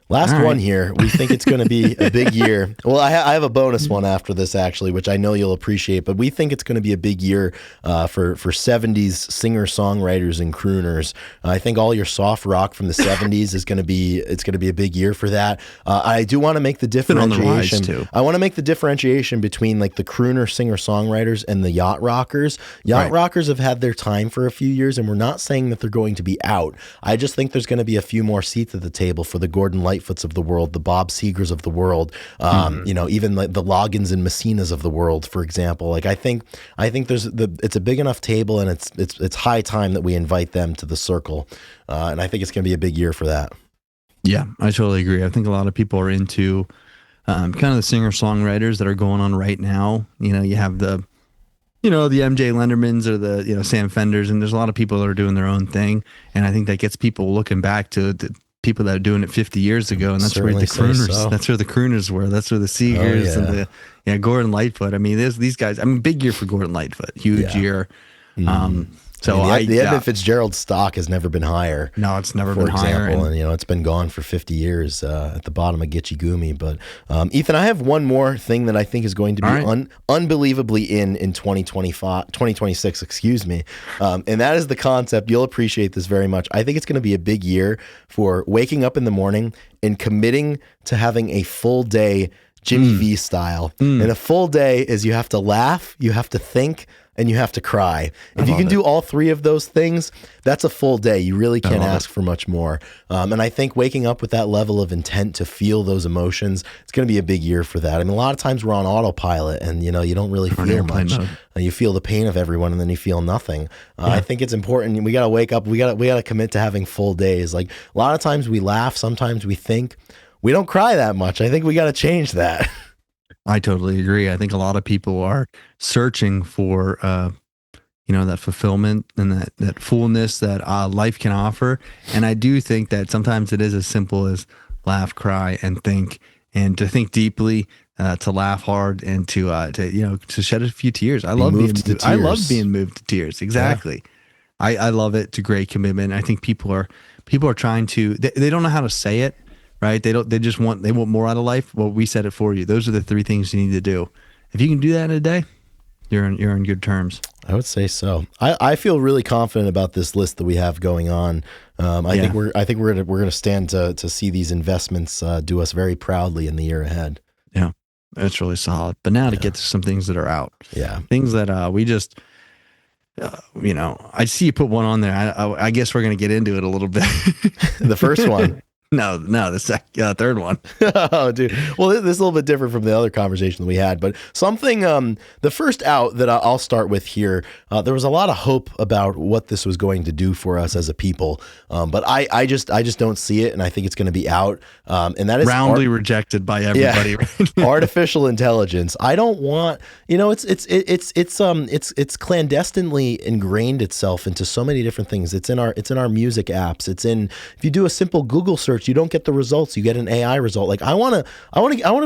Last All right. one here. We think it's going to be a big year. Well, I have a bonus one after this, actually, which I know you'll appreciate. But we think it's going to be a big year for 70s singer-songwriters and crooners. I think all your soft rock from the 70s is going to be a big year for that. I do want to make the been on the rise, differentiation. too. I want to make the differentiation between like the crooner singer-songwriters and the yacht rockers. Yacht Right. rockers have had their time for a few years, and we're not saying that they're going to be out. I just think there's going to be a few more seats at the table for the Gordon Lightfoots of the world, the Bob Segers of the world, even like the Loggins and Messinas of the world, for example. Like I think it's a big enough table, and it's high time that we invite them to the circle, and I think it's going to be a big year for that. Yeah, I totally agree. I think a lot of people are into kind of the singer-songwriters that are going on right now. You have the MJ Lendermans or the, Sam Fenders, and there's a lot of people that are doing their own thing. And I think that gets people looking back to the people that are doing it 50 years ago. And that's where the Certainly say crooners, so. that's where the crooners were. That's where the Seegers and the, Gordon Lightfoot. I mean, there's these guys, big year for Gordon Lightfoot, huge year. So the Edmund Fitzgerald stock has never been higher. No, it's never for been higher. example, and it's been gone for 50 years at the bottom of Gitchy Gumi. But Ethan, I have one more thing that I think is going to be unbelievably in 2026, excuse me, and that is the concept. You'll appreciate this very much. I think it's going to be a big year for waking up in the morning and committing to having a full day Jimmy V style. And a full day is you have to laugh, you have to think, and you have to cry. If you can do all three of those things, that's a full day. You really can't ask for much more. And I think waking up with that level of intent to feel those emotions, it's going to be a big year for that. I mean, a lot of times we're on autopilot and, you don't really feel much. You feel the pain of everyone and then you feel nothing. I think it's important. We got to wake up. We got to commit to having full days. Like a lot of times we laugh. Sometimes we think. We don't cry that much. I think we got to change that. I totally agree. I think a lot of people are searching for, that fulfillment and that fullness that life can offer. And I do think that sometimes it is as simple as laugh, cry, and think, and to think deeply, to laugh hard, and to shed a few tears. I love being moved to tears. Exactly. Yeah. I love it. It's a great commitment. I think people are trying to. They don't know how to say it. Right? They want more out of life. Well, we said it for you. Those are the three things you need to do. If you can do that in a day, you're in good terms. I would say so. I feel really confident about this list that we have going on. I think we're gonna stand to see these investments do us very proudly in the year ahead. Yeah, that's really solid. But now to get to some things that are out. Yeah, things that we just. I see you put one on there. I guess we're gonna get into it a little bit. The first one. No, the third one. Oh, dude. Well, this is a little bit different from the other conversation that we had, but something, the first out that I'll start with here, there was a lot of hope about what this was going to do for us as a people. But I just don't see it. And I think it's going to be out. And that is roundly rejected by everybody. Yeah. Artificial intelligence. I don't want, it's clandestinely ingrained itself into so many different things. It's in our music apps. If you do a simple Google search, you don't get the results. You get an AI result. Like I want to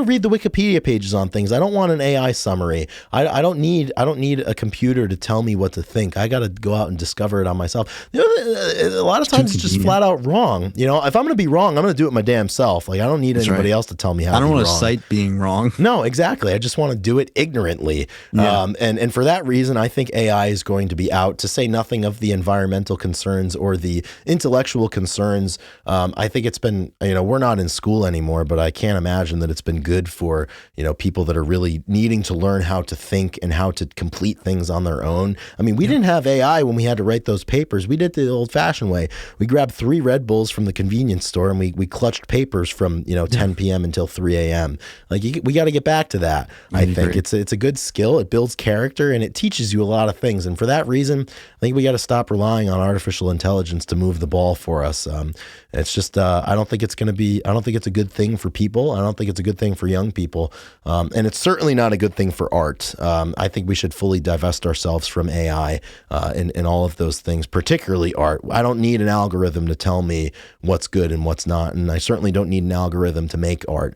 read the Wikipedia pages on things. I don't want an AI summary. I don't need a computer to tell me what to think. I got to go out and discover it on myself. A lot of times it's just flat out wrong. If I'm going to be wrong, I'm going to do it my damn self. Like I don't need anybody else to tell me how to be wrong. I don't want to cite being wrong. No, exactly. I just want to do it ignorantly. Yeah. And for that reason, I think AI is going to be out, to say nothing of the environmental concerns or the intellectual concerns. I think it's been, we're not in school anymore, but I can't imagine that it's been good for, people that are really needing to learn how to think and how to complete things on their own. I mean, we didn't have AI when we had to write those papers. We did it the old fashioned way. We grabbed 3 Red Bulls from the convenience store and we clutched papers from, 10 p.m. until 3 a.m. Like we got to get back to that. I think it's a good skill. It builds character and it teaches you a lot of things. And for that reason, I think we got to stop relying on artificial intelligence to move the ball for us. It's just, I don't think it's going to be. I don't think it's a good thing for people. I don't think it's a good thing for young people, and it's certainly not a good thing for art. I think we should fully divest ourselves from AI and all of those things, particularly art. I don't need an algorithm to tell me what's good and what's not, and I certainly don't need an algorithm to make art.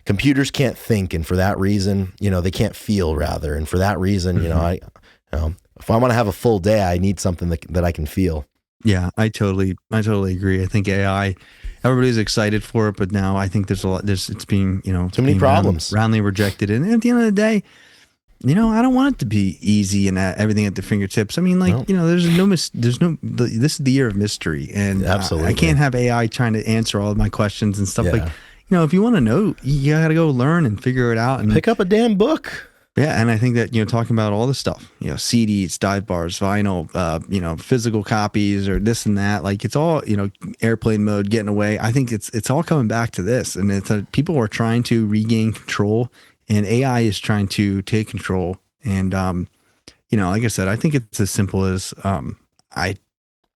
Computers can't think, and for that reason, they can't feel, rather, and for that reason, if I want to have a full day, I need something that I can feel. Yeah, I totally agree. I think AI, everybody's excited for it, but now I think it's being, too many problems, roundly rejected. And at the end of the day, I don't want it to be easy and everything at the fingertips. I mean, this is the year of mystery, and absolutely, I can't have AI trying to answer all of my questions and stuff. If you want to know, you got to go learn and figure it out and pick up a damn book. Yeah, and I think that talking about all this stuff, CDs, dive bars, vinyl, physical copies or this and that, like it's all airplane mode, getting away. I think it's all coming back to this, and it's people are trying to regain control, and AI is trying to take control. And like I said, I think it's as simple as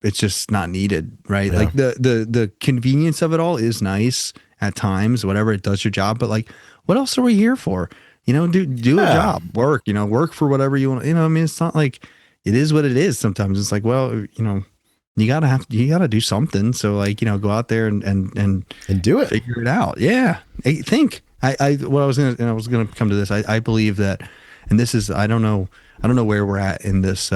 it's just not needed, right? Yeah. Like the convenience of it all is nice at times, whatever, it does your job, but like, what else are we here for? Do a job, work for whatever you want. I mean, it's not like it is what it is. Sometimes it's like, well, you gotta do something. So like, go out there and do it, figure it out. Yeah. I think I was going to come to this. I believe that, and this is, I don't know where we're at in this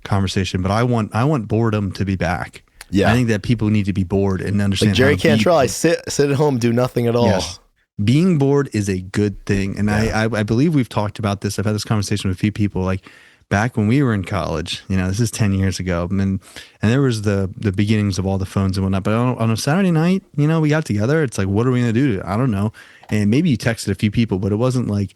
conversation, but I want boredom to be back. Yeah. I think that people need to be bored and understand. Like Jerry Cantrell, I sit at home, do nothing at all. Yes. Being bored is a good thing. And I believe we've talked about this. I've had this conversation with a few people, like back when we were in college, this is 10 years ago. And there was the beginnings of all the phones and whatnot. But on a Saturday night, we got together. It's like, what are we going to do? I don't know. And maybe you texted a few people, but it wasn't like,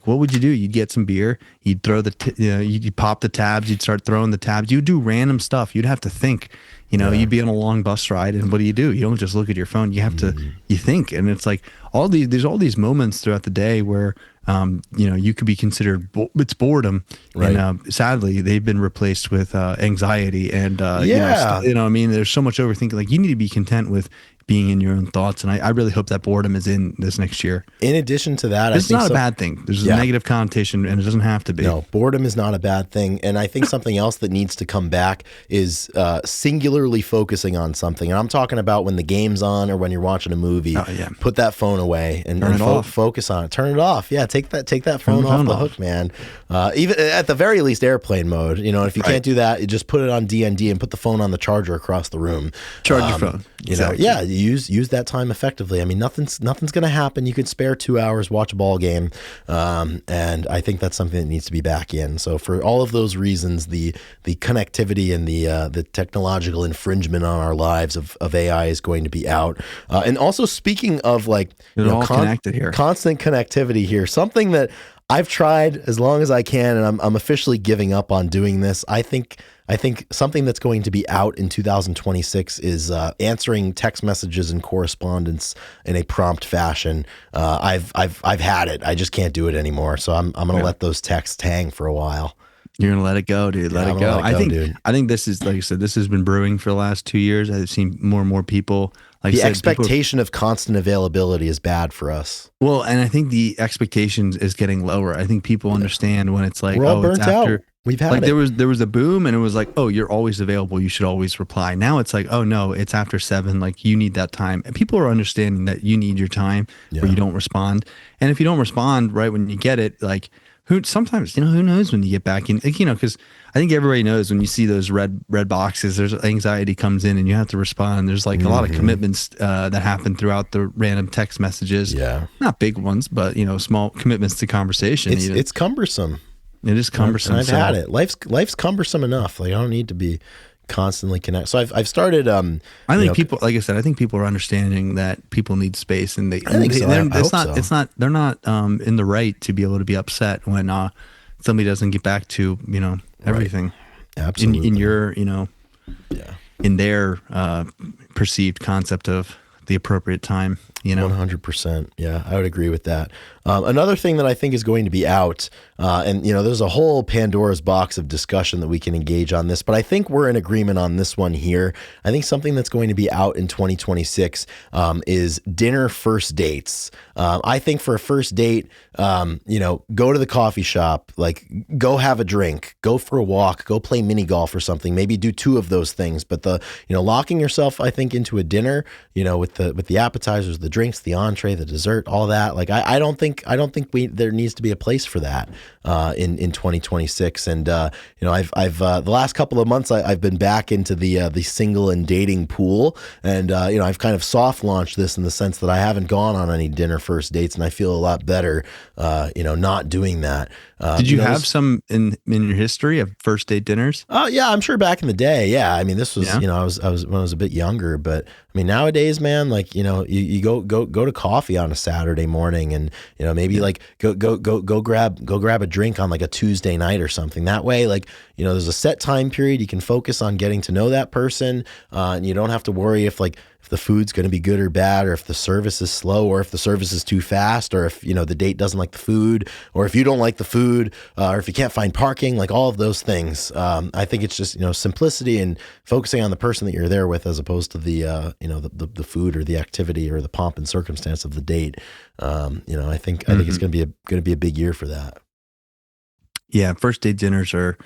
what would you do? You'd get some beer. You'd throw you'd pop the tabs. You'd start throwing the tabs. You'd do random stuff. You'd have to think. You'd be on a long bus ride, and what do? You don't just look at your phone. You have to, you think, and it's like there's all these moments throughout the day where, you could be considered it's boredom, right? And sadly, they've been replaced with anxiety and I mean, there's so much overthinking. Like you need to be content with being in your own thoughts, and I really hope that boredom is in this next year. In addition to that, it's not a bad thing. There's a negative connotation, and it doesn't have to be. No, boredom is not a bad thing, and I think something else that needs to come back is singularly focusing on something. And I'm talking about when the game's on or when you're watching a movie. Oh, yeah. Put that phone away and focus on it. Turn it off. Yeah, take that phone off the hook, man. Even at the very least, airplane mode. If you can't do that, you just put it on DND and put the phone on the charger across the room. Charge your phone. Yeah. Use that time effectively. I mean, nothing's going to happen. You could spare 2 hours, watch a ball game, and I think that's something that needs to be back in. So for all of those reasons, the connectivity and the technological infringement on our lives of AI is going to be out. And also, speaking of connected here, constant connectivity here, something that I've tried as long as I can, and I'm officially giving up on doing this. I think something that's going to be out in 2026 is answering text messages and correspondence in a prompt fashion. I've had it. I just can't do it anymore. So I'm going to let those texts hang for a while. You're going to let it go, dude. Let it go. I think this is, like I said, this has been brewing for the last 2 years. I've seen more and more people. The expectation of constant availability is bad for us. Well, and I think the expectations is getting lower. I think people understand when it's like, we're all burnt out. We've had it. There was a boom, and it was like, oh, you're always available. You should always reply. Now it's like, oh no, it's after 7. Like you need that time, and people are understanding that you need your time where you don't respond. And if you don't respond right when you get it, like who knows when you get back in, because I think everybody knows when you see those red boxes, there's anxiety comes in and you have to respond. There's like a lot of commitments that happen throughout the random text messages. Yeah. Not big ones, but small commitments to conversation. It's cumbersome. It is cumbersome. And I've had it. Life's cumbersome enough. Like I don't need to be constantly connected. So I've started. I think people, like I said, I think people are understanding that people need space, and I think so. They're not in the right to be able to be upset when somebody doesn't get back to everything. Right. Absolutely. In your in their perceived concept of the appropriate time. you know. 100%. Yeah, I would agree with that. Another thing that I think is going to be out, and there's a whole Pandora's box of discussion that we can engage on this, but I think we're in agreement on this one here. I think something that's going to be out in 2026 is dinner first dates. I think for a first date, go to the coffee shop, like go have a drink, go for a walk, go play mini golf or something. Maybe do 2 of those things. But locking yourself, I think, into a dinner, with the appetizers, the drinks, the entree, the dessert, all that. Like I don't think there needs to be a place for that in 2026. And I've the last couple of months I've been back into the single and dating pool, and I've kind of soft launched this in the sense that I haven't gone on any dinner first dates, and I feel a lot better not doing that. Did you have some in your history of first date dinners? Oh yeah, I'm sure back in the day. Yeah, I mean, this was I was when I was a bit younger, but I mean nowadays, man, like you go to coffee on a Saturday morning, and maybe like go grab a drink on like a Tuesday night or something. That way, like there's a set time period, you can focus on getting to know that person, and you don't have to worry if the food's going to be good or bad, or if the service is slow, or if the service is too fast, or if the date doesn't like the food, or if you don't like the food, or if you can't find parking, like all of those things. I think it's just simplicity and focusing on the person that you're there with, as opposed to the food or the activity or the pomp and circumstance of the date. I think it's going to be a big year for that. Yeah, first date dinners they're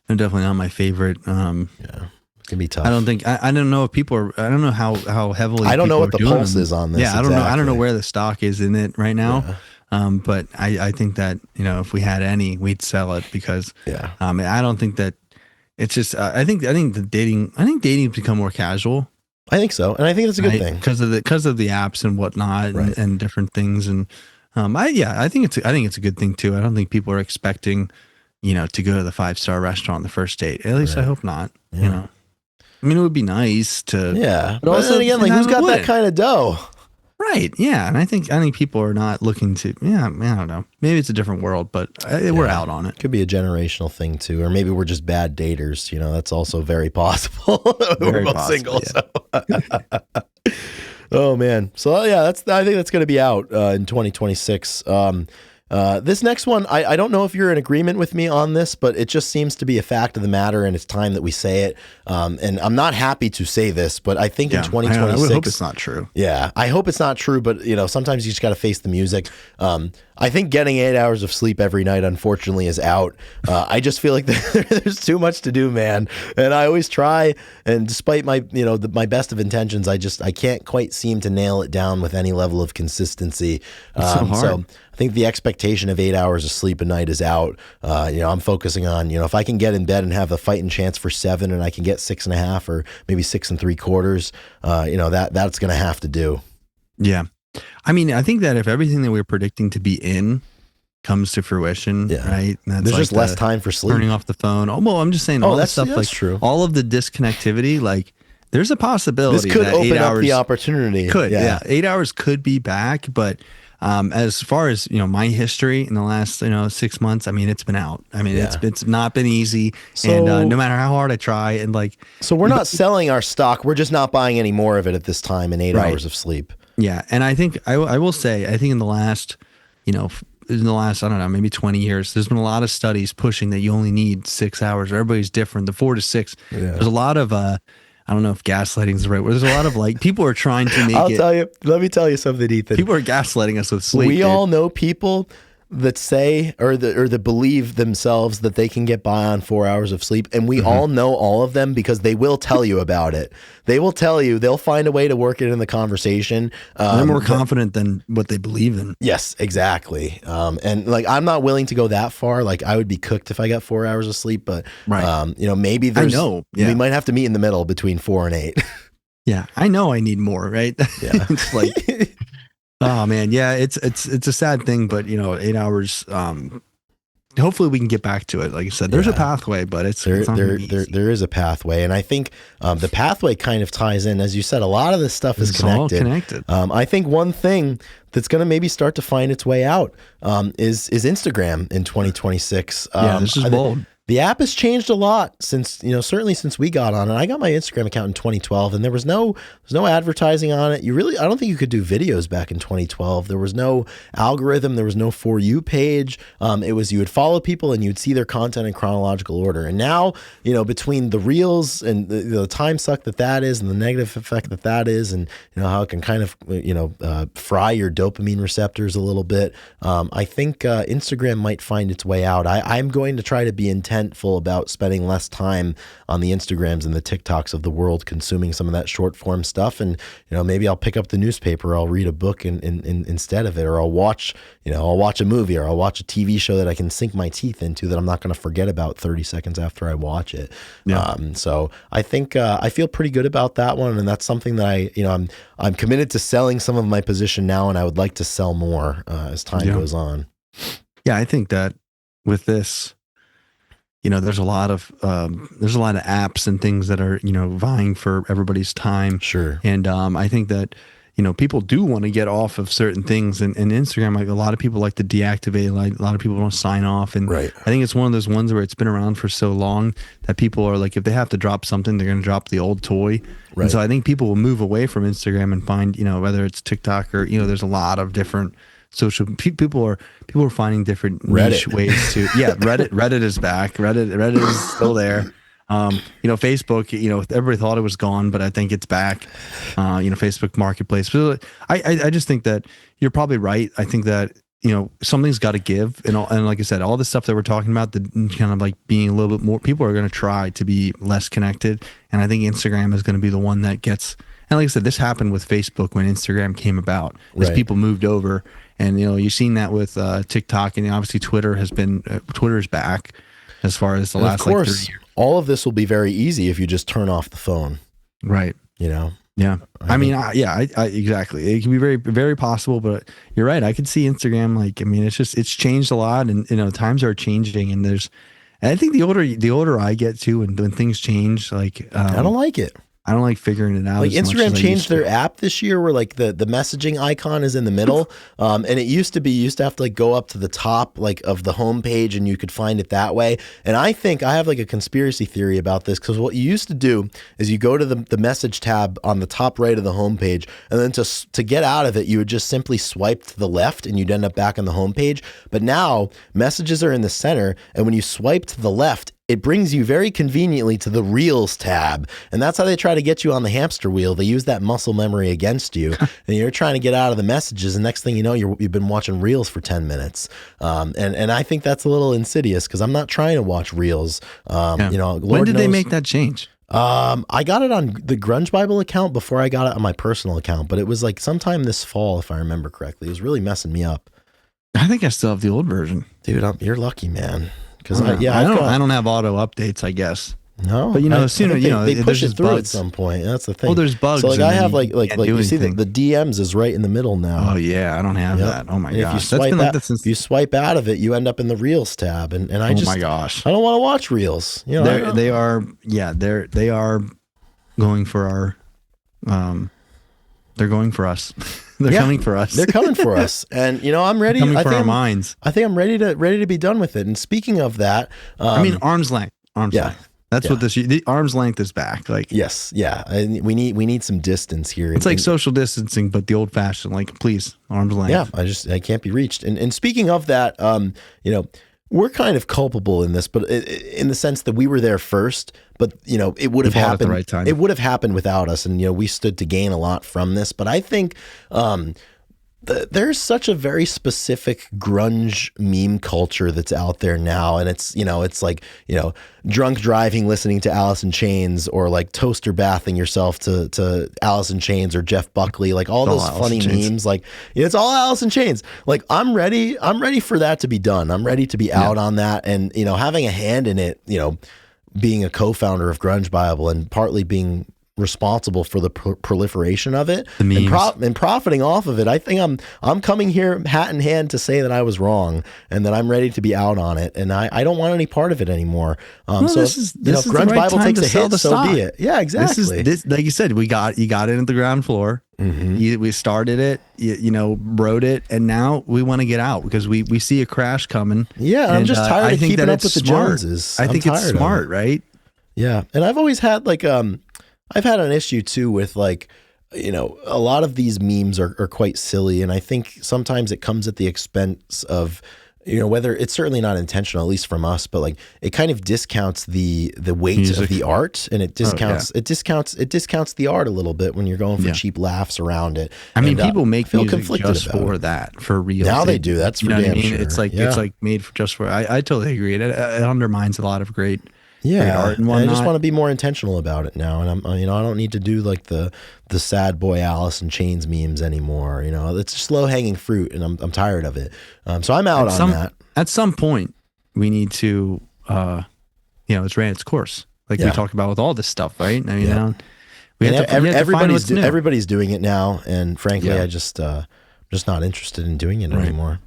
definitely not my favorite. It can be tough. I don't know if people are. I don't know how heavily. I don't know what the pulse them. is on this. Yeah, I don't know where the stock is in it right now. Yeah. But I think that if we had any, we'd sell it because. Yeah. I don't think that it's just. I think dating's become more casual. I think so, and I think that's a good thing because of the apps and whatnot, and different things. And I think it's a good thing too. I don't think people are expecting to go to the 5-star restaurant on the first date. At least I hope not. Yeah. I mean, it would be nice to. Yeah, but also again, like who's got that kind of dough? Right. Yeah, and I think people are not looking to. Yeah, I don't know. Maybe it's a different world, but we're out on it. Could be a generational thing too, or maybe we're just bad daters. That's also very possible. We're both single. Yeah. So. Oh man. So I think that's going to be out in 2026. This next one, I don't know if you're in agreement with me on this, but it just seems to be a fact of the matter, and it's time that we say it. And I'm not happy to say this, but I think in 2026, I would hope it's not true. Yeah, I hope it's not true, but sometimes you just got to face the music. I think getting 8 hours of sleep every night, unfortunately, is out. I just feel like there's too much to do, man. And I always try, and despite my my best of intentions, I can't quite seem to nail it down with any level of consistency. It's so hard. So I think the expectation of 8 hours of sleep a night is out. I'm focusing on, if I can get in bed and have a fighting chance for 7, and I can get 6.5 or maybe 6 3/4, that's going to have to do. Yeah. I mean, I think that if everything that we're predicting to be in comes to fruition, right? There's just less time for sleep. Turning off the phone. Oh, well, I'm just saying all that stuff, like true. All of the disconnectivity, like there's a possibility this could that open 8 up hours the opportunity. Could, yeah. 8 hours could be back, but as far as my history in the last 6 months, I mean, it's been out. I mean, it's not been easy, and no matter how hard I try, and so we're not selling our stock. We're just not buying any more of it at this time in 8 hours of sleep. Yeah, and I think I will say, I think in the last, I don't know, maybe 20 years, there's been a lot of studies pushing that you only need 6 hours. Everybody's different. The 4 to 6. Yeah. There's a lot of I don't know if gaslighting is the right word. There's a lot of people are trying to make let me tell you something, Ethan. People are gaslighting us with sleep. We all know people that say or that believe themselves that they can get by on 4 hours of sleep, and we all know all of them because they will tell you about it. They will tell you. They'll find a way to work it in the conversation. They're more confident than what they believe in. Yes, exactly. And I'm not willing to go that far. I would be cooked if I got 4 hours of sleep, but maybe there's. We might have to meet in the middle between 4 and 8. Yeah, I know I need more. Right? Yeah, it's oh man, yeah, it's a sad thing, but 8 hours. Hopefully we can get back to it. Like I said, there's a pathway, but it's not easy. There is a pathway, and I think the pathway kind of ties in, as you said. A lot of this stuff is connected. All connected. I think one thing that's going to maybe start to find its way out is Instagram in 2026. This is bold. The app has changed a lot since, certainly since we got on it. I got my Instagram account in 2012 and there's no advertising on it. I don't think you could do videos back in 2012. There was no algorithm. There was no For You page. It was, you would follow people and you'd see their content in chronological order. And now, between the reels and the time suck that is and the negative effect that is, and, how it can kind of, fry your dopamine receptors a little bit. I think Instagram might find its way out. I'm going to try to be intentful about spending less time on the Instagrams and the TikToks of the world, consuming some of that short form stuff. And, maybe I'll pick up the newspaper, I'll read a book in instead of it, or I'll watch a movie, or I'll watch a TV show that I can sink my teeth into that I'm not going to forget about 30 seconds after I watch it. Yeah. So I think I feel pretty good about that one. And that's something that I'm committed to selling some of my position now, and I would like to sell more as time goes on. Yeah, I think that with this, there's a lot of apps and things that are, vying for everybody's time. Sure. And I think that, people do want to get off of certain things, and Instagram, like a lot of people like to deactivate, like a lot of people don't sign off. And right. I think it's one of those ones where it's been around for so long that people are like, if they have to drop something, they're going to drop the old toy. Right. And so I think people will move away from Instagram and find, whether it's TikTok or, there's a lot of different social people are finding different niche ways to Reddit is back. Reddit is still there. Facebook, everybody thought it was gone, but I think it's back. Facebook Marketplace. So I just think that you're probably right. I think that something's got to give, and like I said, all the stuff that we're talking about, the kind of like being a little bit more, people are going to try to be less connected, and I think Instagram is going to be the one that gets. And like I said, this happened with Facebook when Instagram came about, as people moved over. And, you've seen that with TikTok, and obviously Twitter's back as far as the last, of course, 3 years. All of this will be very easy if you just turn off the phone. Right. Yeah. I exactly. It can be very, very possible, but you're right. I could see Instagram, it's changed a lot, and, times are changing, and I think the older I get too, and when things change, I don't like it. I don't like figuring it out. Like Instagram changed their app this year where like the messaging icon is in the middle. And it used to have to go up to the top of the homepage and you could find it that way. And I think I have a conspiracy theory about this, because what you used to do is you go to the message tab on the top right of the homepage, and then to get out of it, you would just simply swipe to the left and you'd end up back on the homepage. But now messages are in the center, and when you swipe to the left, it brings you very conveniently to the Reels tab. And that's how they try to get you on the hamster wheel. They use that muscle memory against you. And you're trying to get out of the messages. And next thing you know, you've been watching Reels for 10 minutes. And I think that's a little insidious, because I'm not trying to watch Reels. When did they make that change? I got it on the Grunge Bible account before I got it on my personal account. But it was sometime this fall, if I remember correctly. It was really messing me up. I think I still have the old version. Dude, you're lucky, man. Because I don't have auto updates, I guess. No, but they push it through at some point. That's the thing. Oh, there's bugs. So I have you see the DMs is right in the middle now. Oh yeah, I don't have that. Oh my gosh, if you swipe out of it, you end up in the Reels tab, and I just, oh my gosh, I don't want to watch Reels. They are going for our, they're going for us. They're coming for us. They're coming for us. And I'm ready. Coming for our minds. I think I'm ready to be done with it. And speaking of that, arm's length. Length. That's what the arm's length is back. Yes, yeah. And we need some distance here. It's like social distancing, but the old fashioned. Please, arm's length. Yeah, I can't be reached. And speaking of that, we're kind of culpable in this, but in the sense that we were there first. But it would have happened. At the right time. It would have happened without us, and we stood to gain a lot from this. But I think there's such a very specific grunge meme culture that's out there now, and it's drunk driving listening to Alice in Chains, or toaster bathing yourself to Alice in Chains or Jeff Buckley, all those funny memes. It's all Alice in Chains. I'm ready for that to be done. I'm ready to be out on that, and having a hand in it. Being a co-founder of Grunge Bible and partly being responsible for the proliferation of it and profiting off of it. I think I'm coming here hat in hand to say that I was wrong and that I'm ready to be out on it, and I don't want any part of it anymore. This is Grunge the right Bible time takes to a sell hit, the so stock. be it. Yeah, exactly. This like you said, you got it at the ground floor. We started it, wrote it, and now we want to get out because we see a crash coming. Yeah, I'm just tired of keeping up with the Joneses. I think it's smart, right? Yeah, and I've always had like I've had an issue too with like, a lot of these memes are quite silly, and I think sometimes it comes at the expense of, whether it's certainly not intentional, at least from us, but like it kind of discounts the weight of the art, and it discounts the art a little bit when you're going for cheap laughs around it. I mean, people make music just for that, for real. Now they do. That's for damn sure. It's like made for just for. I totally agree. It undermines a lot of great. Art and I just want to be more intentional about it now, and I don't need to do like the sad boy Alice in Chains memes anymore. It's slow hanging fruit, and I'm tired of it. So I'm out on that. At some point, we need to, it's ran its course, like we talked about with all this stuff, right? I mean, everybody's doing it now, and frankly, I just not interested in doing it anymore.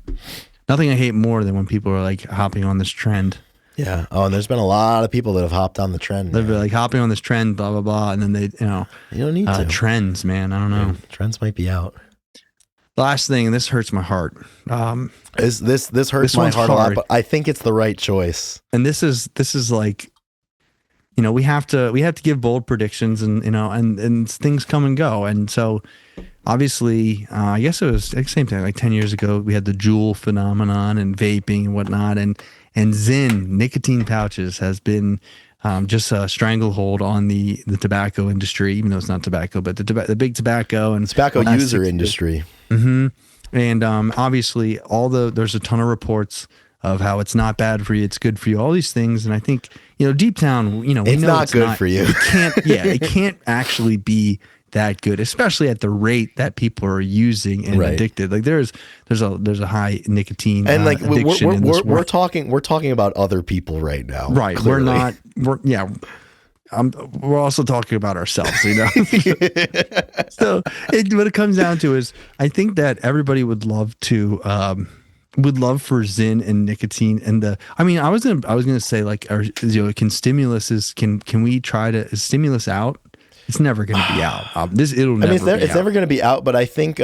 Nothing I hate more than when people are like hopping on this trend. Yeah. Oh, and there's been a lot of people that have hopped on the trend. They're like hopping on this trend, blah, blah, blah. And then they, you don't need to. Trends, man. I don't know. Trends might be out. The last thing, and this hurts my heart. This hurts my heart a lot, but I think it's the right choice. And this is like, we have to give bold predictions, and, and things come and go. And so obviously, I guess it was the same thing, like 10 years ago, we had the Juul phenomenon and vaping and whatnot. And Zyn nicotine pouches has been just a stranglehold on the tobacco industry, even though it's not tobacco, but the big tobacco and tobacco user industry. Mm-hmm. And obviously, there's a ton of reports of how it's not bad for you, it's good for you, all these things. And I think deep down, we it's know not it's good not, for you. It can't actually be that good, especially at the rate that people are using and addicted. Like there's a high nicotine and like addiction we're talking about other people right now. Right. Clearly. We're also talking about ourselves, So what it comes down to is I think that everybody would love for Zyn and nicotine and I was gonna say like can we try to is stimulus out? It's never going to be out. It's never going to be out, but I think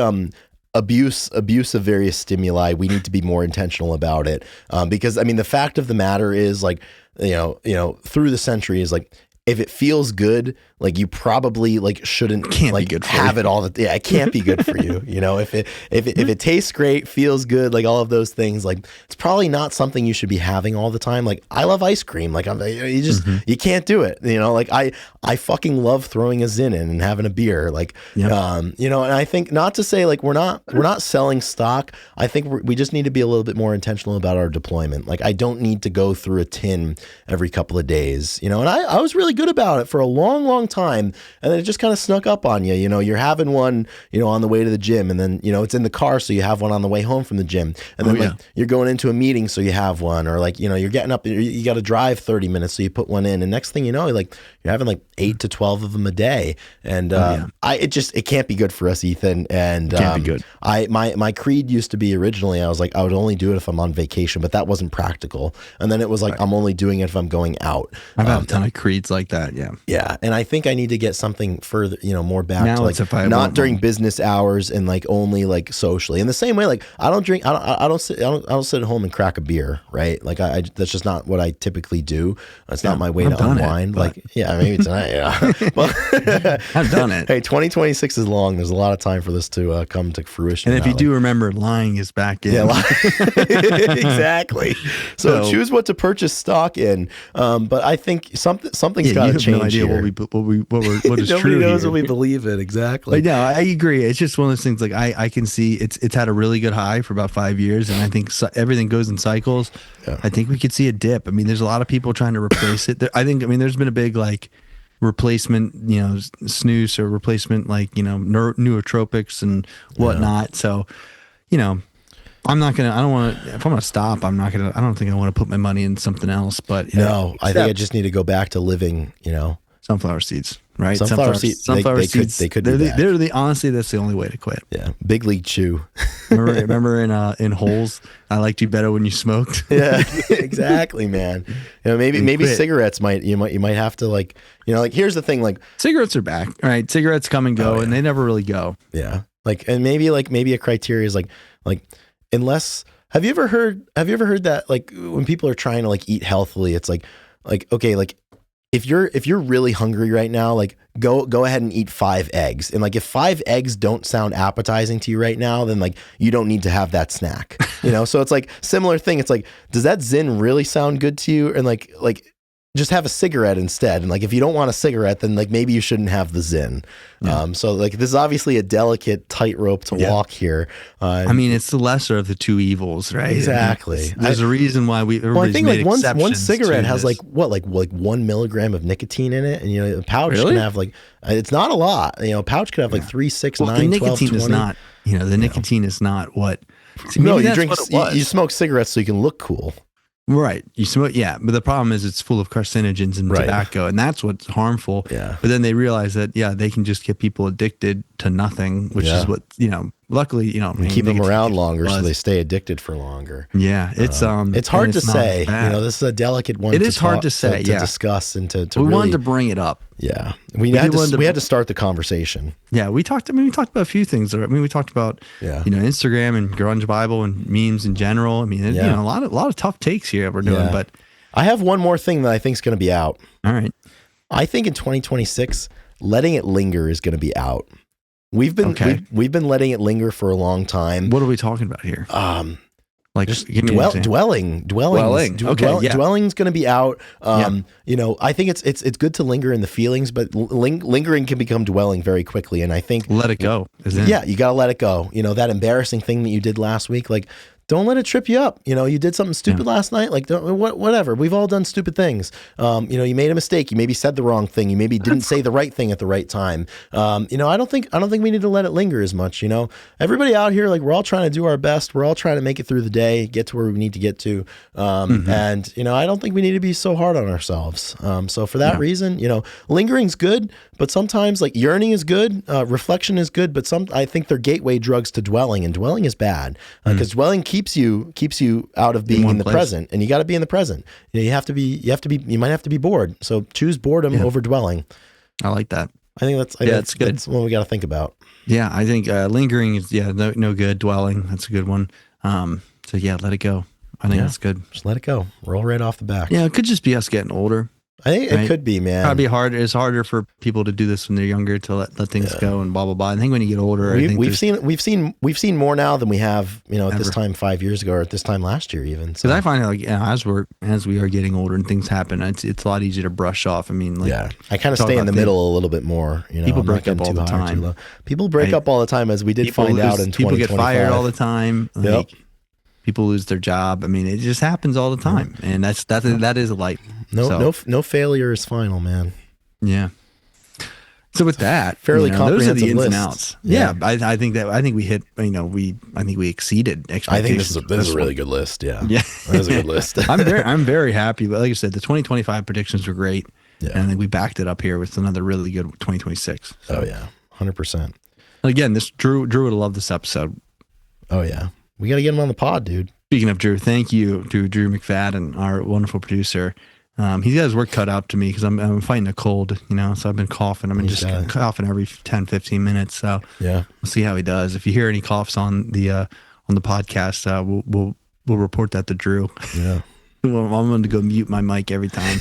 abuse of various stimuli, we need to be more intentional about it. Because the fact of the matter is like, through the centuries, like if it feels good, like you probably like shouldn't be good for have you. It all. It can't be good for you. If it tastes great, feels good, like all of those things, like it's probably not something you should be having all the time. Like I love ice cream. Like you can't do it. Like I fucking love throwing a Zyn in and having a beer. Like and I think not to say like we're not selling stock. I think we just need to be a little bit more intentional about our deployment. Like I don't need to go through a tin every couple of days. And I was really good about it for a long time, and then it just kind of snuck up on you. You're having one on the way to the gym, and then it's in the car, so you have one on the way home from the gym, and then you're going into a meeting, so you have one, or like you're getting up, you got to drive 30 minutes, so you put one in, and next thing you know, like you're having like 8 to 12 of them a day, and it can't be good for us, Ethan. And can't be good. My creed used to be originally I was like I would only do it if I'm on vacation, but that wasn't practical, and then it was like I'm only doing it if I'm going out. I've had a ton of creeds like that. Yeah, and I think I need to get something further, more back now to like not during business hours and like only like socially. In the same way, like I don't drink, I don't sit at home and crack a beer, right? Like I that's just not what I typically do. That's not my way to unwind. Maybe tonight, But I've done it. Hey, 2026 is long. There's a lot of time for this to come to fruition. And if you do remember, lying is back in. Yeah, exactly. So choose what to purchase stock in. But I think something's got to change. No idea here. what is Nobody true knows here. what we believe in exactly. No, I agree. It's just one of those things. Like I can see it's had a really good high for about 5 years, and I think everything goes in cycles. Yeah. I think we could see a dip. There's a lot of people trying to replace it. There's been a big like replacement, snooze or replacement like nootropics and whatnot. Yeah. So, I don't want to, if I'm going to stop, I don't think I want to put my money in something else, but I think I just need to go back to living, sunflower seeds. right? Sunflower seed, they could be back. They're the honestly, that's the only way to quit. Yeah, Big League Chew. Remember in Holes, I liked you better when you smoked. Yeah, exactly, man. Maybe cigarettes you might have to like here's the thing, like cigarettes are back, right? Cigarettes come and go, and they never really go. Yeah, and maybe a criteria is like unless have you ever heard that like when people are trying to like eat healthily, it's like okay, like if you're really hungry right now, like go ahead and eat 5 eggs. And like if 5 eggs don't sound appetizing to you right now, then like you don't need to have that snack. So it's like similar thing. It's like, does that Zyn really sound good to you? And like just have a cigarette instead. And like if you don't want a cigarette, then like maybe you shouldn't have the Zyn. Yeah. So like this is obviously a delicate tightrope to walk here. I mean, it's the lesser of the two evils, right? Exactly. There's a reason why I think like one cigarette has like 1 milligram of nicotine in it, and a pouch can have like it's not a lot. A pouch could have like 3, 6, 9, 12, 20. The nicotine is not. The nicotine is not what. No, you smoke cigarettes so you can look cool. Right. You smoke, but the problem is it's full of carcinogens and tobacco, and that's what's harmful. Yeah. But then they realize that, they can just get people addicted to nothing, which is what, luckily, keep them around longer so they stay addicted for longer. Yeah. It's hard to say. This is a delicate one. It is hard to say, to discuss and to we really wanted to bring it up. Yeah. We had to start the conversation. Yeah. We talked about a few things. We talked about, Instagram and Grunge Bible and memes in general. I mean, a lot of tough takes here we're doing, but I have one more thing that I think is going to be out. All right. I think in 2026, Letting It Linger is going to be out. We've been letting it linger for a long time. What are we talking about here? Like just dwelling. Okay, dwelling's going to be out. I think it's good to linger in the feelings, but lingering can become dwelling very quickly. And I think let it go. You got to let it go. That embarrassing thing that you did last week, like don't let it trip you up. You did something stupid last night. Like whatever. We've all done stupid things. You made a mistake. You maybe said the wrong thing. You maybe didn't say the right thing at the right time. I don't think we need to let it linger as much. Everybody out here, like we're all trying to do our best. We're all trying to make it through the day, get to where we need to get to. And I don't think we need to be so hard on ourselves. So for that reason, lingering's good, but sometimes like yearning is good, reflection is good, but I think they're gateway drugs to dwelling, and dwelling is bad because dwelling keeps you out of being in the present, and you got to be in the present. You might have to be bored. So choose boredom over dwelling. I like that. I think that's good. That's what we got to think about. Yeah, I think lingering is no good. Dwelling, that's a good one. So let it go. I think that's good. Just let it go. Roll right off the back. Yeah, it could just be us getting older. I think it could be, man. Probably hard. It's harder for people to do this when they're younger to let things go and blah blah blah. I think when you get older, we've seen more now than we have at this time 5 years ago or at this time last year even. Because I find like as we are getting older and things happen, it's a lot easier to brush off. I mean, I kind of stay in the middle a little bit more. People break up all the time. People break up all the time, as we did find out in 2025. People get fired all the time. Yep. People lose their job. I mean, it just happens all the time, and that is life. No failure is final, man. Yeah. So with that, fairly comprehensive those are the ins list. and outs. Yeah, I think we hit. I think we exceeded expectations. I think this is a really good list. Yeah, that is a good list. I'm very happy. But like I said, the 2025 predictions were great, and I think we backed it up here with another really good 2026. So. Oh yeah, 100%. Again, Drew would have loved this episode. Oh yeah. We got to get him on the pod, dude. Speaking of Drew, thank you to Drew McFadden, our wonderful producer. He's got his work cut out to me because I'm fighting a cold, so I've been coughing. I've been just coughing every 10, 15 minutes. So we'll see how he does. If you hear any coughs on the podcast, we'll report that to Drew. Yeah. I'm going to go mute my mic every time.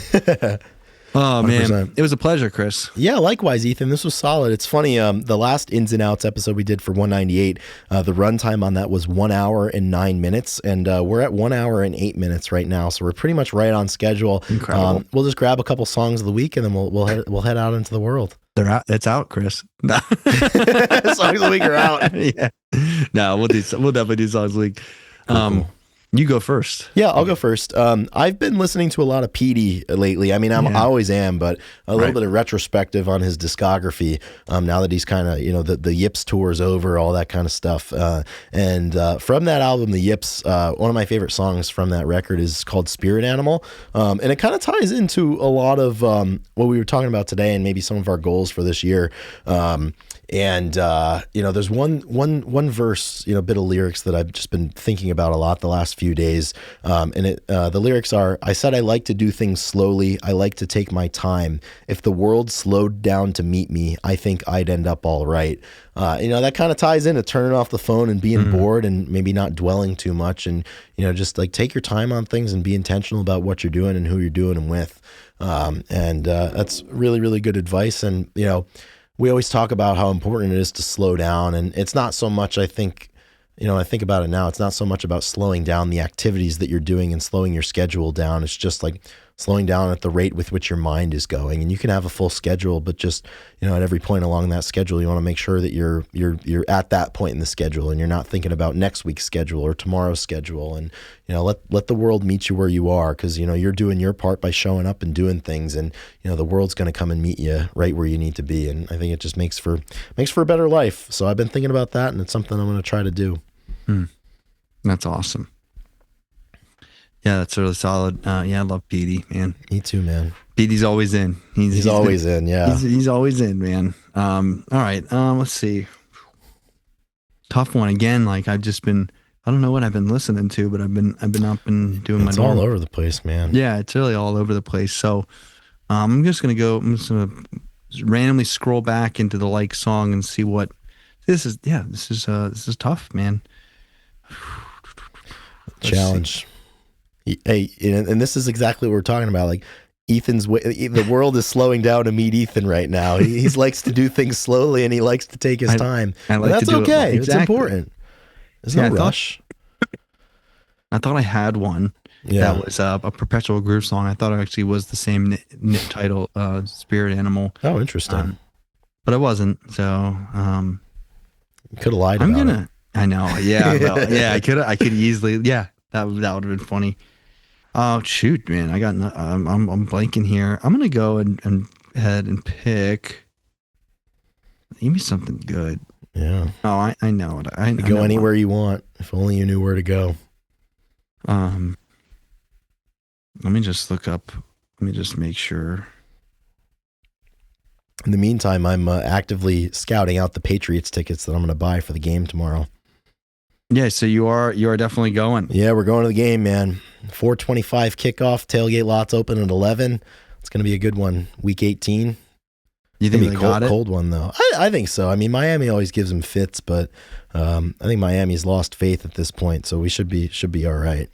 Oh, 100%. Man. It was a pleasure, Chris. Yeah, likewise, Ethan. This was solid. It's funny, the last Ins and Outs episode we did for 198, the runtime on that was 1 hour and 9 minutes, and we're at 1 hour and 8 minutes right now, so we're pretty much right on schedule. Incredible. We'll just grab a couple songs of the week, and then we'll head out into the world. They're out. It's out, Chris. Songs of the week are out. Yeah. No, we'll definitely do songs of the week. Cool. You go first. Yeah, I'll go first. I've been listening to a lot of Petey lately. I mean, I always am, but a little bit of retrospective on his discography. Now that he's kind of, the Yips tour's over, all that kind of stuff. And from that album, the Yips, one of my favorite songs from that record is called Spirit Animal. And it kind of ties into a lot of what we were talking about today and maybe some of our goals for this year. And there's one verse, bit of lyrics that I've just been thinking about a lot the last few days. And the lyrics are, I said I like to do things slowly. I like to take my time. If the world slowed down to meet me, I think I'd end up all right. That kind of ties into turning off the phone and being bored and maybe not dwelling too much. And, just like take your time on things and be intentional about what you're doing and who you're doing them with. That's really, really good advice. And, we always talk about how important it is to slow down, and it's not so much, I think, I think about it now, it's not so much about slowing down the activities that you're doing and slowing your schedule down. It's just like slowing down at the rate with which your mind is going. And you can have a full schedule, but just, at every point along that schedule, you want to make sure that you're at that point in the schedule and you're not thinking about next week's schedule or tomorrow's schedule. And, let the world meet you where you are, because, you're doing your part by showing up and doing things, and, the world's going to come and meet you right where you need to be. And I think it just makes for a better life. So I've been thinking about that, and it's something I'm going to try to do. That's awesome. Yeah, that's really solid. I love Petey, man. Me too, man. Petey's always in. He's always in, yeah. He's always in, man. All right, let's see. Tough one again. Like I don't know what I've been listening to, but I've been up and doing it's all over the place, man. Yeah, it's really all over the place. So I'm just gonna randomly scroll back into the like song and see what this is. Yeah, this is tough, man. Challenge. Hey, and this is exactly what we're talking about. Like the world is slowing down to meet Ethan right now. He likes to do things slowly, and he likes to take his time. That's okay. It's important. There's no rush. I thought I had one that was a Perpetual Groove song. I thought it actually was the same title, Spirit Animal. Oh, interesting. But it wasn't. So could have lied about it. I know. Yeah. Well, yeah. I could easily. Yeah. That would have been funny. Oh shoot, man! I'm blanking here. I'm gonna go and head and pick. Give me something good. Yeah. Oh, I know it. I go anywhere you want. If only you knew where to go. Let me just look up. Let me just make sure. In the meantime, I'm actively scouting out the Patriots tickets that I'm going to buy for the game tomorrow. Yeah, so you are definitely going. Yeah, we're going to the game, man. 4:25 kickoff. Tailgate lots open at 11. It's going to be a good one. Week 18. You think they got it? Cold one though. I think so. I mean, Miami always gives them fits, but I think Miami's lost faith at this point, so we should be all right.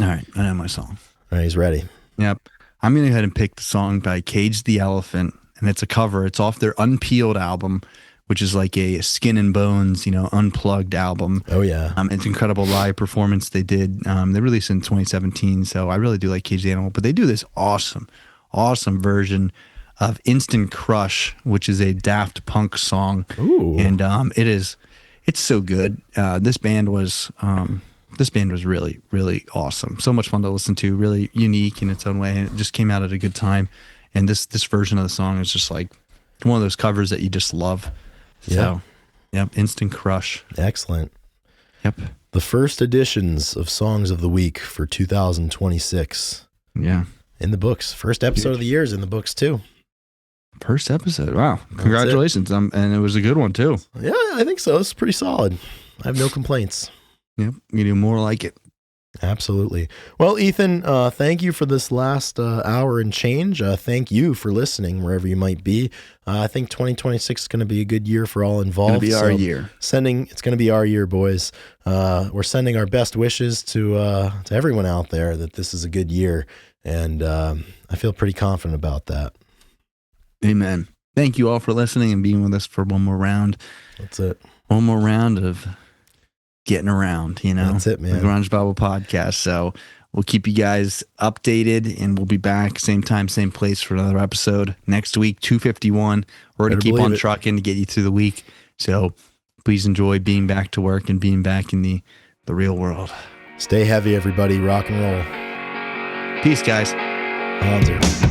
All right, I know my song. All right, he's ready. Yep. I'm going to go ahead and pick the song by Cage the Elephant, and it's a cover. It's off their Unpeeled album, which is like a Skin and Bones, unplugged album. Oh yeah. It's an incredible live performance they did. They released it in 2017, so I really do like Cage the Animal, but they do this awesome version of Instant Crush, which is a Daft Punk song. Ooh. And it's so good. This band was really, really awesome. So much fun to listen to, really unique in its own way, and it just came out at a good time. And this version of the song is just like one of those covers that you just love. So, yep, Instant Crush. Excellent. Yep. The first editions of Songs of the Week for 2026. Yeah. In the books. First episode of the year is in the books too. First episode. Wow. Congratulations. And it was a good one too. Yeah, I think so. It's pretty solid. I have no complaints. Yep. You do more like it. Absolutely. Well, Ethan, thank you for this last hour and change. Thank you for listening wherever you might be. I think 2026 is going to be a good year for all involved. It's going to be our year. It's going to be our year, boys. We're sending our best wishes to everyone out there that this is a good year. And I feel pretty confident about that. Amen. Thank you all for listening and being with us for one more round. That's it. One more round of getting around, That's it, man. The Grunge Bible Podcast. So we'll keep you guys updated, and we'll be back same time, same place for another episode next week, 251. We're going to keep on trucking to get you through the week. So please enjoy being back to work and being back in the real world. Stay heavy, everybody. Rock and roll. Peace, guys. Hanser.